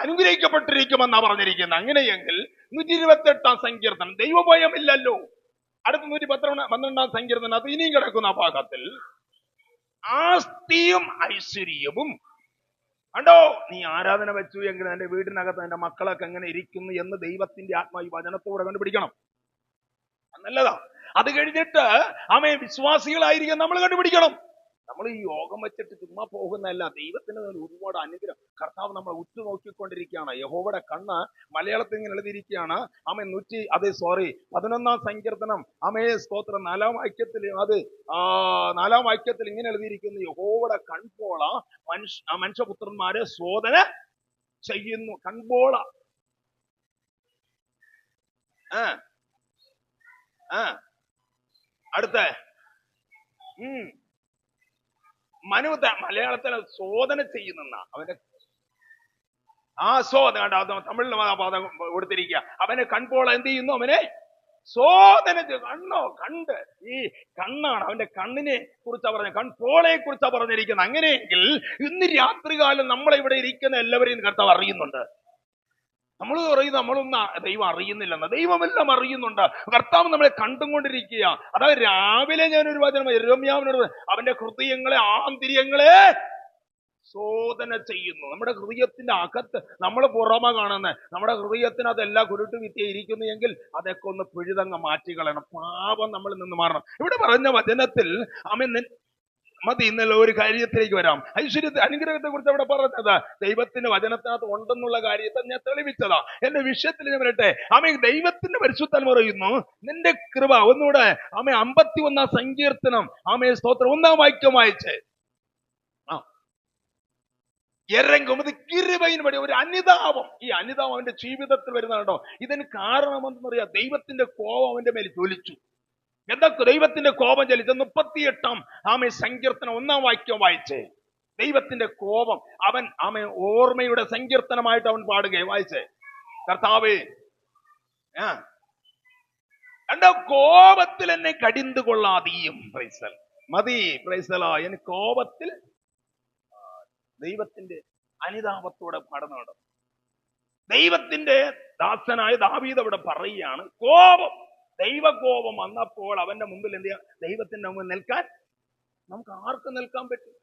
അനുഗ്രഹിക്കപ്പെട്ടിരിക്കുമെന്നാ പറഞ്ഞിരിക്കുന്നത്. അങ്ങനെയെങ്കിൽ 128 സങ്കീർത്തനം, ദൈവഭയമില്ലല്ലോ. അടുത്ത 112 സങ്കീർത്തനം, അത് ഇനിയും കിടക്കുന്ന ഭാഗത്തിൽ, ആസ്തിയും ഐശ്വര്യവും കണ്ടോ. നീ ആരാധന വെച്ചു എങ്കിൽ എന്റെ വീടിനകത്ത് എന്റെ മക്കളൊക്കെ എങ്ങനെ ഇരിക്കുന്നു എന്ന് ദൈവത്തിന്റെ ആത്മാവ് വചനത്തോടെ കണ്ടുപിടിക്കണം. നല്ലതാ. അത് കഴിഞ്ഞിട്ട് വിശ്വാസികളായിരിക്കും നമ്മൾ കണ്ടുപിടിക്കണം. നമ്മൾ ഈ യോഗം വെച്ചിട്ട് ചുമ്മാ പോകുന്നതല്ല. ദൈവത്തിന് ഒരുപാട് അനുഗ്രഹം. കർത്താവ് നമ്മളെ ഉറ്റുനോക്കിക്കൊണ്ടിരിക്കുകയാണ്. യഹോവയുടെ കണ്ണ് മലയാളത്തിൽ ഇങ്ങനെ എഴുതിയിരിക്കുകയാണ്. 11 സങ്കീർത്തനം സ്തോത്രം 4-ാം വാക്യത്തിൽ, അത് 4-ാം വാക്യത്തിൽ ഇങ്ങനെ എഴുതിയിരിക്കുന്നു. യഹോവയുടെ കൺപോള മനുഷ്യപുത്രന്മാരെ ശോധന ചെയ്യുന്നു. കൺപോള. അടുത്ത മലയാളത്തിൽ ശോധന ചെയ്യുന്ന അവന്റെ ശോധന കണ്ടോ. തമിഴിൽ പദം കൊടുത്തിരിക്കുക. അവനെ കൺപോള എന്ത് ചെയ്യുന്നു? അവനെ കണ്ണോ കണ്ട്, ഈ കണ്ണാണ് അവന്റെ കണ്ണിനെ കുറിച്ചാ പറഞ്ഞ, കൺപോളെ കുറിച്ചാ പറഞ്ഞിരിക്കുന്നത്. അങ്ങനെയെങ്കിൽ ഇന്ന് രാത്രികാലം നമ്മളെ ഇവിടെ ഇരിക്കുന്ന എല്ലാവരെയും കർത്താവ് അറിയുന്നുണ്ട്. നമ്മൾ പറയും നമ്മളൊന്നും ദൈവം അറിയുന്നില്ലെന്ന്. ദൈവമെല്ലാം അറിയുന്നുണ്ട്. കർത്താവ് നമ്മളെ കണ്ടുകൊണ്ടിരിക്കുക. അതായത് രാവിലെ ഞാനൊരു വചനം യെരമ്യാവിനോട്, അവന്റെ ഹൃദയങ്ങളെ, ആന്തരികങ്ങളെ ശോധന ചെയ്യുന്നു. നമ്മുടെ ഹൃദയത്തിന്റെ അകത്ത് നമ്മൾ പുറമെ കാണുന്നത്, നമ്മുടെ ഹൃദയത്തിന് അതെല്ലാം കുരുട്ട് വിദ്യ ഇരിക്കുന്നു എങ്കിൽ അതൊക്കെ ഒന്ന് പിഴുതങ്ങ് മാറ്റിക്കളയണം. പാപം നമ്മളിൽ നിന്ന് മാറണം. ഇവിടെ പറഞ്ഞ വചനത്തിൽ മതി. ഇന്നലെ ഒരു കാര്യത്തിലേക്ക് വരാം. ഐശ്വര്യത്തെ, അനുഗ്രഹത്തെ കുറിച്ച് അവിടെ പറഞ്ഞത് ദൈവത്തിന്റെ വചനത്തിനകത്ത് ഉണ്ടെന്നുള്ള കാര്യത്തെ ഞാൻ തെളിവിച്ചതാ. എന്റെ വിഷയത്തിൽ ഞാൻ വരട്ടെ. ദൈവത്തിന്റെ പരിശുദ്ധാത്മ പറയുന്നു, നിന്റെ കൃപ. ഒന്നുകൂടെ 51 സങ്കീർത്തനം സ്തോത്രം 1 വാക്യം വായിച്ചേ. ഇറങ്ങും ഇത് കിരുബയിന് പടി ഒരു അനുതാപം. ഈ അനുതാപം അവന്റെ ജീവിതത്തിൽ വരുന്നതാണോ? ഇതിന് കാരണം എന്തെന്ന് പറയാ, ദൈവത്തിന്റെ കോപം അവന്റെ മേൽ ജ്വലിച്ചു. എന്തൊക്കെ ദൈവത്തിന്റെ കോപം ജ്വലിച്ച 38 സങ്കീർത്തനം 1 വാക്യം വായിച്ചേ. ദൈവത്തിന്റെ കോപം അവൻ ഓർമ്മയുടെ സങ്കീർത്തനമായിട്ട് അവൻ പാടുകയെ. വായിച്ചേ. കർത്താവേ, എന്റെ കോപത്തിൽ എന്നെ കടിந்து കൊള്ളാതെയും. മതി. എന്നെ കോപത്തിൽ, ദൈവത്തിന്റെ അനുതാപത്തോടെ പാടുന്നുണ്ട്. ദൈവത്തിന്റെ ദാസനായ ദാവീദ് അവിടെ പറയുകയാണ്, കോപം, ദൈവകോപം വന്നപ്പോൾ അവന്റെ മുമ്പിൽ എന്ത് ചെയ്യാ? ദൈവത്തിന്റെ മുമ്പിൽ നിൽക്കാൻ നമുക്ക് ആർക്ക് നിൽക്കാൻ പറ്റും?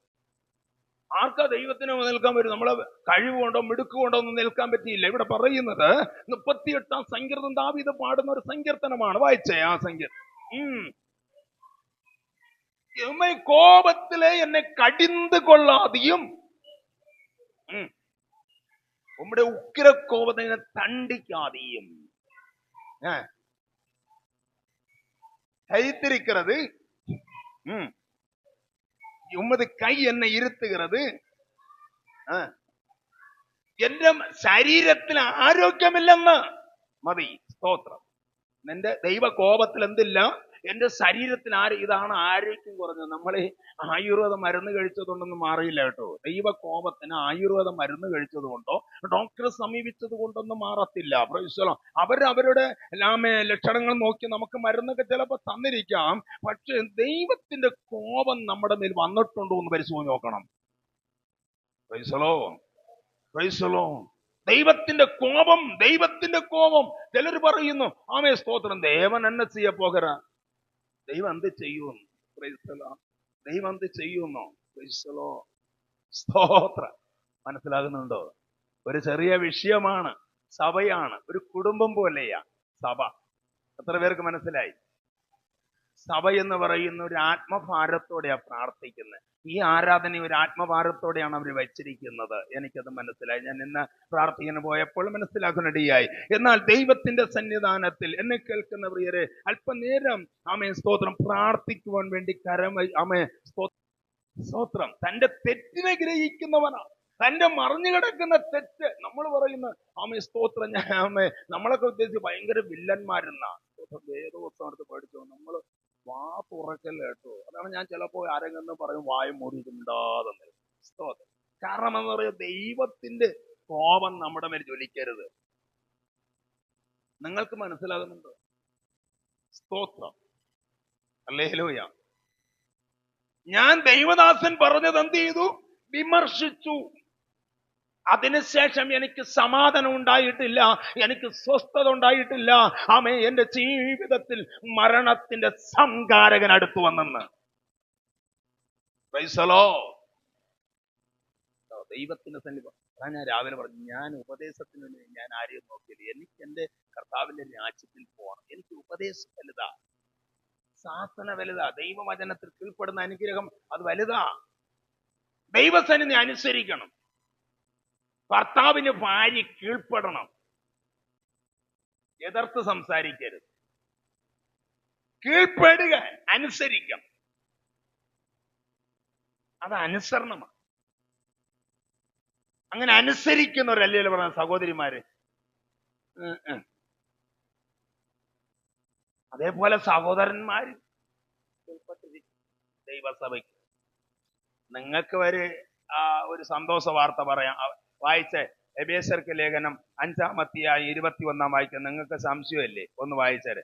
ആർക്കാ ദൈവത്തിന് മുമ്പിൽ നിൽക്കാൻ പറ്റും? നമ്മളെ കഴിവുകൊണ്ടോ മിടുക്കുകൊണ്ടോ ഒന്നും നിൽക്കാൻ പറ്റിയില്ല. ഇവിടെ പറയുന്നത് 38 സങ്കീർത്തനം ദാവീദ് പാടുന്ന ഒരു സങ്കീർത്തനമാണ്. വായിച്ചേ ആ സങ്കീർത്തനം. കോപത്തിലെ എന്നെ കടിந்து കൊള്ളാതെയും, ഉമ്മയുടെ ഉഗ്രകോപത്തിനെ തണ്ടിക്കാതെയും, கைத்திருக்கிறது, ഉമ്മത് കൈ എന്നെ ഇരുത്തുகிறது, എന്റെ ശരീരത്തിന് ആരോഗ്യമില്ലെന്ന്. മതി. സ്തോത്രം. നിന്റെ ദൈവ കോപത്തിൽ എന്തില്ല? എന്റെ ശരീരത്തിന് ഇതാണ് ആരോഗ്യം കുറഞ്ഞത്. നമ്മളെ ആയുർവേദ മരുന്ന് കഴിച്ചതുകൊണ്ടൊന്നും മാറിയില്ല കേട്ടോ. ദൈവ കോപത്തിന് ആയുർവേദ മരുന്ന് കഴിച്ചത് കൊണ്ടോ ഡോക്ടറെ സമീപിച്ചത് കൊണ്ടൊന്നും മാറത്തില്ല. അവരവരുടെ ലക്ഷണങ്ങൾ നോക്കി നമുക്ക് മരുന്നൊക്കെ ചിലപ്പോൾ തന്നിരിക്കാം. പക്ഷെ ദൈവത്തിന്റെ കോപം നമ്മുടെ മേൽ വന്നിട്ടുണ്ടോ എന്ന് പരിശോധിച്ച് നോക്കണം. ദൈവത്തിന്റെ കോപം. ചിലർ പറയുന്നു, സ്തോത്രം, ദേവൻ എന്നെ ചെയ്യ പോകര. ദൈവം എന്ത് ചെയ്യുന്നു? ദൈവം എന്ത് ചെയ്യുന്നു? സ്തോത്രം. മനസ്സിലാകുന്നുണ്ടോ? ഒരു ചെറിയ വിഷയമാണ്. സഭയാണ്, ഒരു കുടുംബം പോലെയാ സഭ. എത്ര പേർക്ക് മനസ്സിലായി? സഭ എന്ന് പറയുന്ന ഒരു ആത്മഭാരത്തോടെയാ പ്രാർത്ഥിക്കുന്നത്. ഈ ആരാധന ഒരു ആത്മഭാരത്തോടെയാണ് അവർ വെച്ചിരിക്കുന്നത്. എനിക്കത് മനസ്സിലായി. ഞാൻ ഇന്ന് പ്രാർത്ഥിക്കാൻ പോയപ്പോൾ മനസ്സിലാക്കുന്നിടയായി. എന്നാൽ ദൈവത്തിന്റെ സന്നിധാനത്തിൽ എന്നെ കേൾക്കുന്ന പ്രിയരെ, അല്പനേരം സ്തോത്രം പ്രാർത്ഥിക്കുവാൻ വേണ്ടി സ്തോത്രം. തന്റെ തെറ്റിനെ ഗ്രഹിക്കുന്നവനാണ്. തന്റെ മറിഞ്ഞു കിടക്കുന്ന തെറ്റ് നമ്മൾ പറയുന്ന സ്തോത്രം. നമ്മളൊക്കെ ഉദ്ദേശിച്ച് ഭയങ്കര വില്ലന്മാരെന്നാ. വേദപുസ്തകം എടുത്ത് പഠിച്ചോ, നമ്മൾ വാ തുറക്കല്ല കേട്ടോ. അതാണ് ഞാൻ ചിലപ്പോ ആരെങ്കിലും പറയും വായ മൂടിയിട്ടുണ്ടാകുന്നത്. സ്തോത്രം. കാരണം എന്ന് പറയുക, ദൈവത്തിന്റെ കോപം നമ്മുടെ മേൽ ജ്വലിക്കരുത്. നിങ്ങൾക്ക് മനസ്സിലാകുന്നുണ്ടോ? സ്തോത്രം. ഹല്ലേലൂയ. ഞാൻ ദൈവദാസൻ പറഞ്ഞത് എന്ത് ചെയ്തു? വിമർശിച്ചു. അതിനുശേഷം എനിക്ക് സമാധാനം ഉണ്ടായിട്ടില്ല, എനിക്ക് സ്വസ്ഥത ഉണ്ടായിട്ടില്ല. എന്റെ ജീവിതത്തിൽ മരണത്തിന്റെ സംഹാരകൻ അടുത്തു വന്നെന്ന്. ദൈവത്തിന്റെ സന്നിധാനം. ഞാൻ രാവിലെ പറഞ്ഞു, ഞാൻ ഉപദേശത്തിന് ഞാൻ ആരെയും നോക്കിയില്ല. എനിക്ക് എന്റെ കർത്താവിന്റെ രാജ്യത്തിൽ പോകണം. എനിക്ക് ഉപദേശം വലുതാ, ശാസന വലുതാ, ദൈവവചനത്തിൽ കീഴ്പ്പെടുന്ന അനുഗ്രഹം അത് വലുതാ. ദൈവസന്നിധി അനുസരിക്കണം. ഭർത്താവിന് ഭാര്യ കീഴ്പ്പെടണം. എതിർത്ത് സംസാരിക്കരുത്. കീഴ്പ്പെടുക, അനുസരിക്കണം. അത് അനുസരണമാണ്. അങ്ങനെ അനുസരിക്കുന്നവരല്ലേ പറഞ്ഞ സഹോദരിമാര്. അതേപോലെ സഹോദരന്മാര് ദൈവസഭയ്ക്ക്. നിങ്ങൾക്ക് ഒരു സന്തോഷ വാർത്ത പറയാം. വായിച്ചേ. എബേസ്യർക്ക് ലേഖനം 5-ാം അധ്യായം 21 വായിക്കാം. നിങ്ങൾക്ക് സംശയമല്ലേ? ഒന്ന് വായിച്ചേ.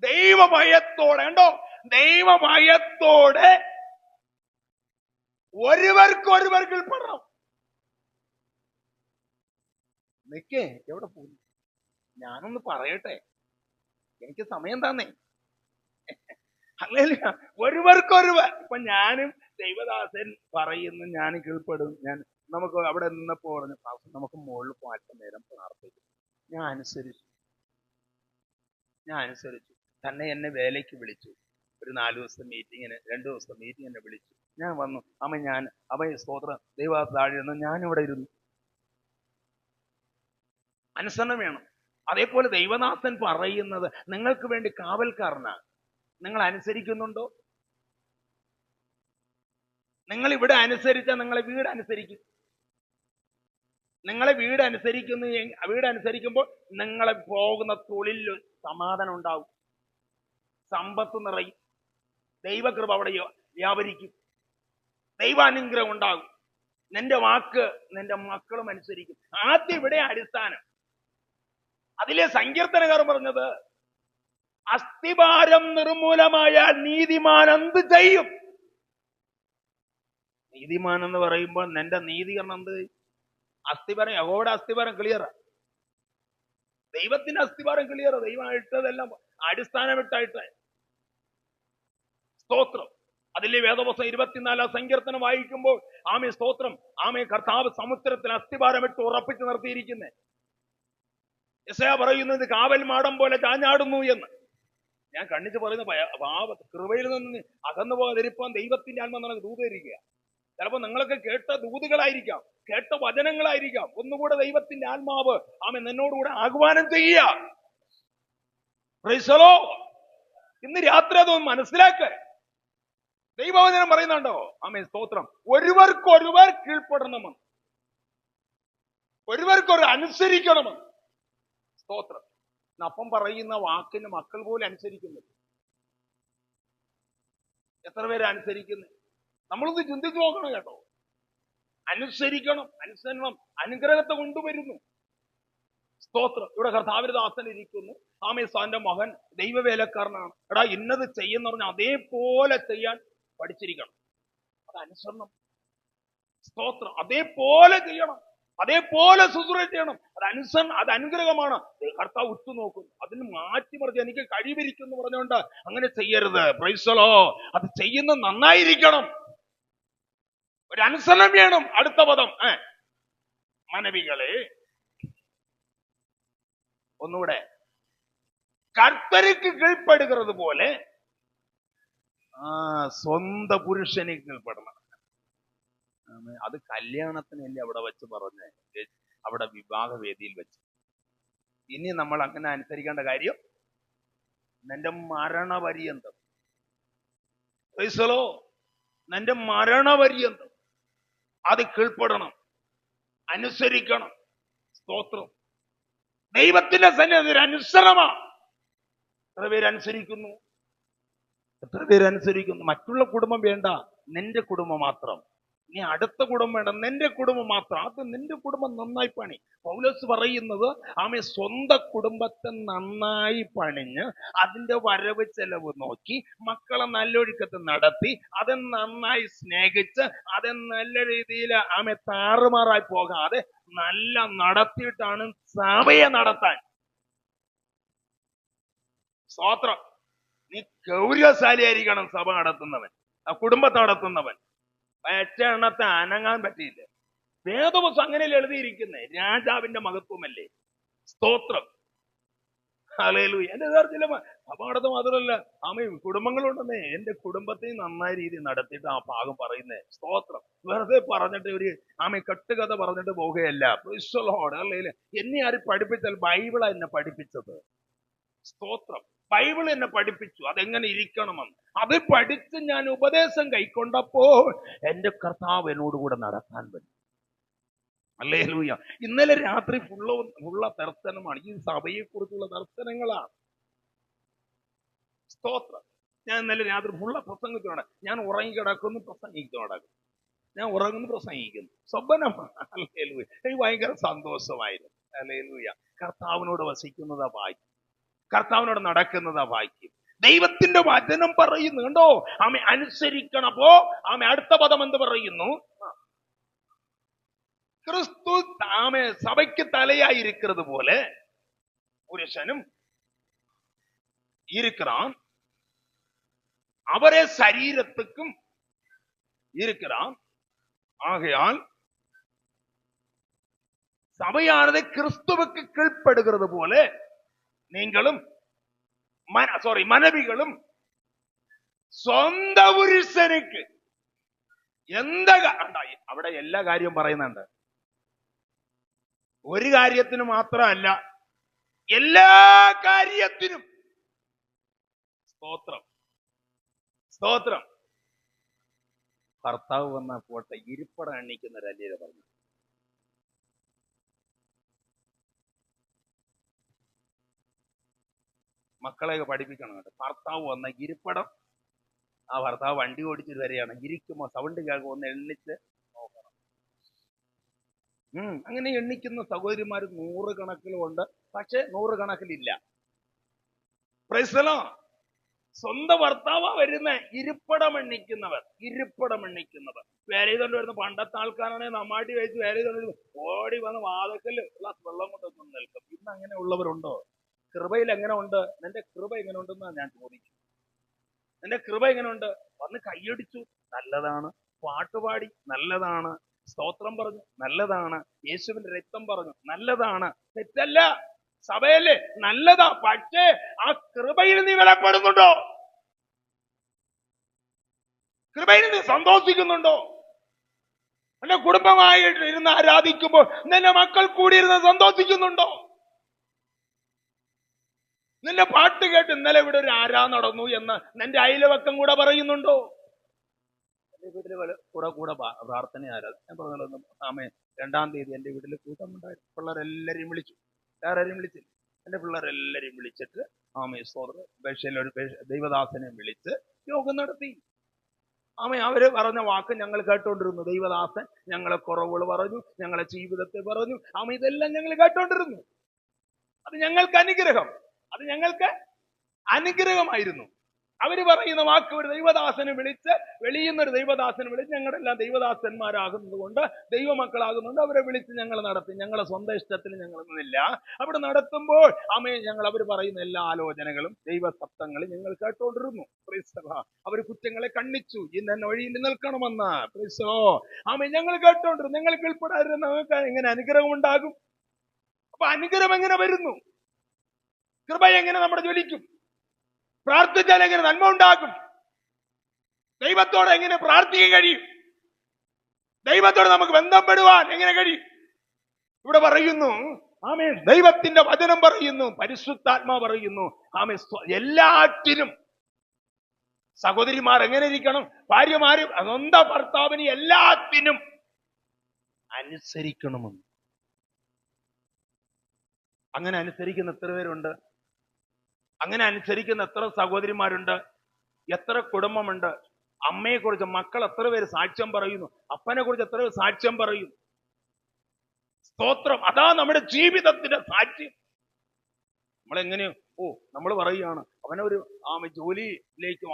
ദൈവഭയത്തോടെ കണ്ടോ, ദൈവഭയത്തോടെ ഒരുവർക്കൊരുവർ കീഴ്പ്പെടണം. നിക്കേ, എവിടെ പോകുന്നു? ഞാനൊന്ന് പറയട്ടെ, എനിക്ക് സമയം തന്നെ. അല്ല, ഒരുവർക്കൊരുവർ. ഇപ്പൊ ഞാനും ദൈവദാസൻ പറയുന്നു, ഞാൻ കീഴ്പ്പെടും. നമുക്ക് അവിടെ നിന്നപ്പോ പറഞ്ഞു, നമുക്ക് മുകളിൽ പോകാൻ നേരം പ്രാർത്ഥിക്കും. ഞാൻ അനുസരിച്ചു. തന്നെ എന്നെ വേലയ്ക്ക് വിളിച്ചു. ഒരു 4 ദിവസത്തെ മീറ്റിങ്ങിന്, 2 ദിവസത്തെ മീറ്റിംഗ് എന്നെ വിളിച്ചു. ഞാൻ വന്നു. അവൻ സ്തോത്രം ദൈവദാസൻ താഴെ ഇരുന്നു, ഞാനിവിടെ ഇരുന്നു. അനുസരണം വേണം. അതേപോലെ ദൈവദാസൻ പറയുന്നത് നിങ്ങൾക്ക് വേണ്ടി കാവൽക്കാരനാണ്. നിങ്ങൾ അനുസരിക്കുന്നുണ്ടോ? നിങ്ങൾ ഇവിടെ അനുസരിച്ചാൽ നിങ്ങളെ വീട് അനുസരിക്കും. വീട് അനുസരിക്കുമ്പോൾ നിങ്ങളെ പോകുന്ന തൊഴിലിൽ സമാധാനം ഉണ്ടാവും, സമ്പത്ത് നിറയും, ദൈവകൃപ അവിടെ വ്യാപരിക്കും, ദൈവാനുഗ്രഹം ഉണ്ടാകും. നിന്റെ വാക്ക് നിന്റെ മക്കളും അനുസരിക്കും. ആദ്യം ഇവിടെ അടിസ്ഥാനം. അതിലെ സങ്കീർത്തനക്കാരൻ പറഞ്ഞത്, അസ്ഥിഭാരം നിർമൂലമായാൽ നീതിമാൻ എന്ത് ചെയ്യും? നീതിമാൻ എന്ന് പറയുമ്പോൾ നിന്റെ നീതീകരണം എന്ത്? അസ്ഥിഭാരം, യഹോവയുടെ അസ്ഥിഭാരം ക്ലിയർ, ദൈവത്തിന്റെ അസ്ഥിഭാരം ക്ലിയർ. ദൈവം ഇട്ടതെല്ലാം അടിസ്ഥാനമിട്ടായിട്ട്. സ്തോത്രം. അതിലെ വേദപുസ്തകം 24 സങ്കീർത്തനം വായിക്കുമ്പോൾ ആമേ സ്തോത്രം, ആമേ കർത്താവ് സമുദ്രത്തിൽ അസ്ഥിഭാരമിട്ട് ഉറപ്പിച്ച് നിർത്തിയിരിക്കുന്നേ. യെശയ്യാ പറയുന്നത് കാവൽ മാടം പോലെ ചാഞ്ഞാടുന്നു എന്ന്. ഞാൻ കണ്ണിച്ച് പറയുന്ന കൃപയിൽ നിന്ന് അകന്നു പോകാതിരിപ്പാൻ ദൈവത്തിന്റെ ആത്മ നമുക്ക് ദൂതരിക്കുക. ചിലപ്പോൾ നിങ്ങളൊക്കെ കേട്ട ദൂതുകളായിരിക്കാം, കേട്ട വചനങ്ങളായിരിക്കാം. ഒന്നുകൂടെ ദൈവത്തിന്റെ ആത്മാവ് ആമേ നിന്നോടുകൂടെ ആഹ്വാനം ചെയ്യുക. Price the Lord. ഇന്ന് രാത്രി അതൊന്ന് മനസ്സിലാക്ക. ദൈവവചനം പറയുന്നുണ്ടോ? ആമേ സ്തോത്രം. ഒരുവർക്കൊരുവർ കീഴ്പ്പെടണമെന്ന്, ഒരുവർക്കൊരു അനുസരിക്കണമെന്ന്. സ്തോത്രം. അപ്പം പറയുന്ന വാക്കിന് മക്കൾ പോലും അനുസരിക്കുന്നില്ല. എത്ര പേര് അനുസരിക്കുന്നു? നമ്മളൊന്ന് ചിന്തിച്ചു നോക്കണം കേട്ടോ. അനുസരിക്കണം. അനുസരണം അനുഗ്രഹത്തെ കൊണ്ടുവരുന്നു. സ്തോത്രം. ഇവിടെ കർത്താവിന്റെ ദാസൻ ഇരിക്കുന്നു. ആമേ സാന്റെ മകൻ ദൈവവേലക്കാരനാണ്. എടാ ഇന്നത് ചെയ്യുന്ന പറഞ്ഞാൽ അതേപോലെ ചെയ്യാൻ പഠിച്ചിരിക്കണം. അത് അനുസരണം. സ്തോത്രം. അതേപോലെ ചെയ്യണം, അതേപോലെ ശുശ്രൂഷ ചെയ്യണം. അത് അനുഗ്രഹമാണ്. കർത്താവ് ഉറ്റുനോക്കുന്നു. അതിന് മാറ്റിമറിച്ച് എനിക്ക് കഴിവിരിക്കുന്നു പറഞ്ഞുകൊണ്ട് അങ്ങനെ ചെയ്യരുത്. Price the Lord. അത് ചെയ്യുന്ന നന്നായിരിക്കണം. ഒരു അനുസരണം വേണം. അടുത്ത പദം, മനവികളെ ഒന്നുകൂടെ, കർത്തർക്ക് കീഴ്പ്പെടുகிறது പോലെ സ്വന്തം പുരുഷന് കീഴ്പ്പെടണം. അത് കല്യാണത്തിനല്ലേ അവിടെ വെച്ച് പറഞ്ഞേ, അവിടെ വിവാഹവേദിയിൽ വെച്ച്. ഇനി നമ്മൾ അങ്ങനെ അനുസരിക്കേണ്ട കാര്യം നിന്റെ മരണപര്യന്തം. Price the Lord. നിന്റെ മരണപര്യന്തം അത് കീഴ്പ്പെടണം, അനുസരിക്കണം. സ്തോത്രം. ദൈവത്തിന്റെ സന്നിധിയിൽ അനുസരണമാണ്. എത്ര പേര് അനുസരിക്കുന്നു? മറ്റുള്ള കുടുംബം വേണ്ട, നിന്റെ കുടുംബം മാത്രം. ഇനി അടുത്ത കുടുംബം വേണ്ട, നിന്റെ കുടുംബം മാത്രം. അത് നിന്റെ കുടുംബം നന്നായി പണി. പൗലോസ് പറയുന്നത് ആമേ സ്വന്തം കുടുംബത്തെ നന്നായി പണിഞ്ഞ് അതിന്റെ വരവ് ചെലവ് നോക്കി മക്കളെ നല്ലൊഴുക്കത്തിൽ നടത്തി അത് നന്നായി സ്നേഹിച്ച് അത് നല്ല രീതിയിൽ ആമേ താറുമാറായി പോകാതെ നല്ല നടത്തിയിട്ടാണ് സഭയെ നടത്താൻ. സ്തോത്രം. നീ ഗൗരവശാലിയായിരിക്കണം. സഭ നടത്തുന്നവൻ, കുടുംബത്തെ നടത്തുന്നവൻ. എണ്ണത്തെ അനങ്ങാൻ പറ്റിയില്ല. വേദപുസ്തകം അങ്ങനെയല്ലേ എഴുതിയിരിക്കുന്നേ? രാജാവിന്റെ മഹത്വമല്ലേ. സ്തോത്രം. ഹല്ലേലൂയ. എന്റെ ചില സഭ മാത്രമല്ല, ആമേ കുടുംബങ്ങളുണ്ടെന്നേ. എന്റെ കുടുംബത്തെ നന്നായ രീതിയിൽ നടത്തിയിട്ട് ആ ഭാഗം പറയുന്നേ. സ്തോത്രം. വെറുതെ പറഞ്ഞിട്ട് ഒരു ആമേ കെട്ടുകഥ പറഞ്ഞിട്ട് പോവുകയല്ല. Praise the Lord. ഹല്ലേലൂയ. എന്നെ ആരും പഠിപ്പിച്ചാൽ ബൈബിളാ എന്നെ പഠിപ്പിച്ചത്. സ്തോത്രം. ബൈബിൾ എന്നെ പഠിപ്പിച്ചു അതെങ്ങനെ ഇരിക്കണമെന്ന്. അത് പഠിച്ച് ഞാൻ ഉപദേശം കൈക്കൊണ്ടപ്പോൾ എന്റെ കർത്താവ് എന്നോടുകൂടെ നടത്താൻ പറ്റും. ഹല്ലേലൂയ. ഇന്നലെ രാത്രി ഫുള്ള ദർശനമാണ്. ഈ സഭയെ കുറിച്ചുള്ള ദർശനങ്ങളാണ്. സ്തോത്രം. ഞാൻ ഇന്നലെ രാത്രി ഫുള്ള പ്രസംഗിച്ചോടെ. ഞാൻ ഉറങ്ങിക്കിടക്കുന്നു, പ്രസംഗിച്ചു നടക്കും. ഞാൻ ഉറങ്ങുന്നു, പ്രസംഗിക്കുന്നു. സ്വപ്നമാണ്. ഹല്ലേലൂയ. എനിക്ക് ഭയങ്കര സന്തോഷമായിരുന്നു. ഹല്ലേലൂയ. കർത്താവിനോട് വസിക്കുന്നതാ ഭാഗ്യം. കർത്താവിനോട് നടക്കുന്നതാ ഭാഗ്യം. ദൈവത്തിന്റെ വചനം പറയുന്നു കണ്ടോ, ആമെ അനുസരിക്കണം. അപ്പോ ആമെ അടുത്ത പദം എന്ത് പറയുന്നു? ക്രിസ്തു ആമെ സഭയ്ക്ക് തലയായിരിക്കുന്നത് പോലെ പുരുഷനും இருக்கிறான், அவரே சரீரத்துக்கும் இருக்கிறான். ஆகையால் சபையானது கிறிஸ்துவுக்கு கீழ்ப்படுகிறது போல நீங்களும் மனைவிகளும் സ്വന്ത പുരുഷനുക്ക് അവിടെ എല്ലാ കാര്യവും പറയുന്നുണ്ട്. ഒരു കാര്യത്തിന് മാത്രമല്ല, എല്ലാ കാര്യത്തിനും. സ്തോത്രം, സ്തോത്രം. ഭർത്താവ് വന്ന പോട്ടെ, ഇരിപ്പടം എണ്ണിക്കുന്നവരല്ലേ പറഞ്ഞു. മക്കളെയൊക്കെ പഠിപ്പിക്കണം കേട്ടോ. ഭർത്താവ് വന്ന ഇരിപ്പടം, ആ ഭർത്താവ് വണ്ടി ഓടിച്ചിട്ട് വരെയാണ്, ഇരിക്കുമ്പോ സൗണ്ട് കേൾക്കുമ്പോൾ ഒന്ന് എണ്ണിച്ച് നോക്കണം. അങ്ങനെ എണ്ണിക്കുന്ന സഹോദരിമാർ 100 കണക്കിലുണ്ട്, പക്ഷെ 100 കണക്കിലില്ല. Price the Lord. സ്വന്തം ഭർത്താവാ വരുന്ന ഇരിപ്പടം എണ്ണിക്കുന്നവർ, ഇരിപ്പടം എണ്ണിക്കുന്നവർ. വേല ചെയ്തോണ്ട് വരുന്ന പണ്ടത്തെ ആൾക്കാരാണെങ്കിൽ നമ്മാട്ടി വെച്ച് വേല ചെയ്തോണ്ട് ഓടി വന്ന് വാതക്കല് വെള്ളം കൊണ്ടൊന്നും നിൽക്കും. ഇന്ന് അങ്ങനെ ഉള്ളവരുണ്ടോ? കൃപയിൽ എങ്ങനെ ഉണ്ട്? നിന്റെ കൃപ എങ്ങനെ ഉണ്ടെന്നാണ് ഞാൻ ചോദിക്കും. നിന്റെ കൃപ എങ്ങനെയുണ്ട്? വന്ന് കൈയടിച്ചു, നല്ലതാണ്. പാട്ടുപാടി, നല്ലതാണ്. സ്തോത്രം പറഞ്ഞു, നല്ലതാണ്. യേശുവിന്റെ രക്തം പറഞ്ഞു, നല്ലതാണ്. തെറ്റല്ല, സഭയല്ലേ, നല്ലതാ. പക്ഷേ ആ കൃപയിൽ നീ വിലപ്പെടുന്നുണ്ടോ? കൃപയിൽ നീ സന്തോഷിക്കുന്നുണ്ടോ? നിന്റെ കുടുംബമായിട്ട് ഇരുന്ന് ആരാധിക്കുമ്പോൾ നിന്റെ മക്കൾ കൂടി ഇരുന്ന് സന്തോഷിക്കുന്നുണ്ടോ? നിന്റെ പാട്ട് കേട്ട് ഇന്നലെ ഇവിടെ ഒരു ആരാ നടന്നു എന്ന് നിന്റെ അയൽവക്കം കൂടെ പറയുന്നുണ്ടോ? എന്റെ വീട്ടില് കൂടെ പ്രാർത്ഥന ആരാധന ഞാൻ പറഞ്ഞല്ലോ. ആമേ 2-ാം തീയതി എന്റെ വീട്ടിൽ കൂട്ടമുണ്ടായിരുന്നു. പിള്ളേരെല്ലാരെയും വിളിച്ചു, വേറെ ആരെയും വിളിച്ചില്ല. എന്റെ പിള്ളേരെല്ലാരെയും വിളിച്ചിട്ട് ആമേ സോദർ ബഷയിലൊരു ദൈവദാസനെ വിളിച്ച് യോഗം നടത്തി. ആമേ അവര് പറഞ്ഞ വാക്ക് ഞങ്ങൾ കേട്ടോണ്ടിരുന്നു. ദൈവദാസൻ ഞങ്ങളെ കുറവുകൾ പറഞ്ഞു, ഞങ്ങളെ ജീവിതത്തെ പറഞ്ഞു. ആമേ ഇതെല്ലാം ഞങ്ങൾ കേട്ടോണ്ടിരുന്നു. അത് ഞങ്ങൾക്ക് അനുഗ്രഹം, അത് ഞങ്ങൾക്ക് അനുഗ്രഹമായിരുന്നു. അവര് പറയുന്ന വാക്ക് ഒരു ദൈവദാസനെ വിളിച്ച്, വെളിയുന്നൊരു ദൈവദാസനെ വിളിച്ച്, ഞങ്ങളെല്ലാം ദൈവദാസന്മാരാകുന്നത് കൊണ്ട്, ദൈവമക്കളാകുന്നുണ്ട്, അവരെ വിളിച്ച് ഞങ്ങൾ നടത്തി. ഞങ്ങളെ സ്വന്തം ഇഷ്ടത്തിന് ഞങ്ങളൊന്നുമില്ല. അവിടെ നടത്തുമ്പോൾ അവർ പറയുന്ന എല്ലാ ആലോചനകളും ദൈവസപ്തങ്ങളും ഞങ്ങൾ കേട്ടോണ്ടിരുന്നു. അവര് കുറ്റങ്ങളെ കണ്ണിച്ചു, ഇന്ന് വഴിയിൽ നിൽക്കണമെന്ന്. ഞങ്ങൾ കേട്ടോണ്ടിരുന്നു. ഞങ്ങൾ കീഴ്പ്പെടാതിരുന്ന നമുക്ക് എങ്ങനെ അനുഗ്രഹം ഉണ്ടാകും? അപ്പൊ അനുഗ്രഹം എങ്ങനെ വരുന്നു? കൃപ എങ്ങനെ നമ്മുടെ ജ്വലിക്കും? പ്രാർത്ഥിച്ചാൽ എങ്ങനെ നന്മ ഉണ്ടാകും? ദൈവത്തോട് എങ്ങനെ പ്രാർത്ഥിക്കാൻ കഴിയും? ദൈവത്തോട് നമുക്ക് ബന്ധപ്പെടുവാൻ എങ്ങനെ കഴിയും? ഇവിടെ പറയുന്നു, ആമേ, ദൈവത്തിന്റെ വചനം പറയുന്നു, പരിശുദ്ധാത്മാ പറയുന്നു, ആമേ, എല്ലാറ്റിനും സഹോദരിമാർ എങ്ങനെ ഇരിക്കണം? ഭാര്യമാര് സ്വന്തം ഭർത്താവിന് എല്ലാത്തിനും അനുസരിക്കണമെന്ന്. അങ്ങനെ അനുസരിക്കുന്ന എത്ര പേരുണ്ട്? അങ്ങനെ അനുസരിക്കുന്ന എത്ര സഹോദരിമാരുണ്ട്? എത്ര കുടുംബമുണ്ട്? അമ്മയെ കുറിച്ച് മക്കൾ എത്ര പേര് സാക്ഷ്യം പറയുന്നു? അപ്പനെ കുറിച്ച് എത്ര പേര് സാക്ഷ്യം പറയുന്നു? സ്തോത്രം. അതാ നമ്മുടെ ജീവിതത്തിന്റെ സാക്ഷ്യം. നമ്മളെങ്ങനെയോ നമ്മൾ പറയുകയാണ്, അവനൊരു ജോലിയിലേക്ക്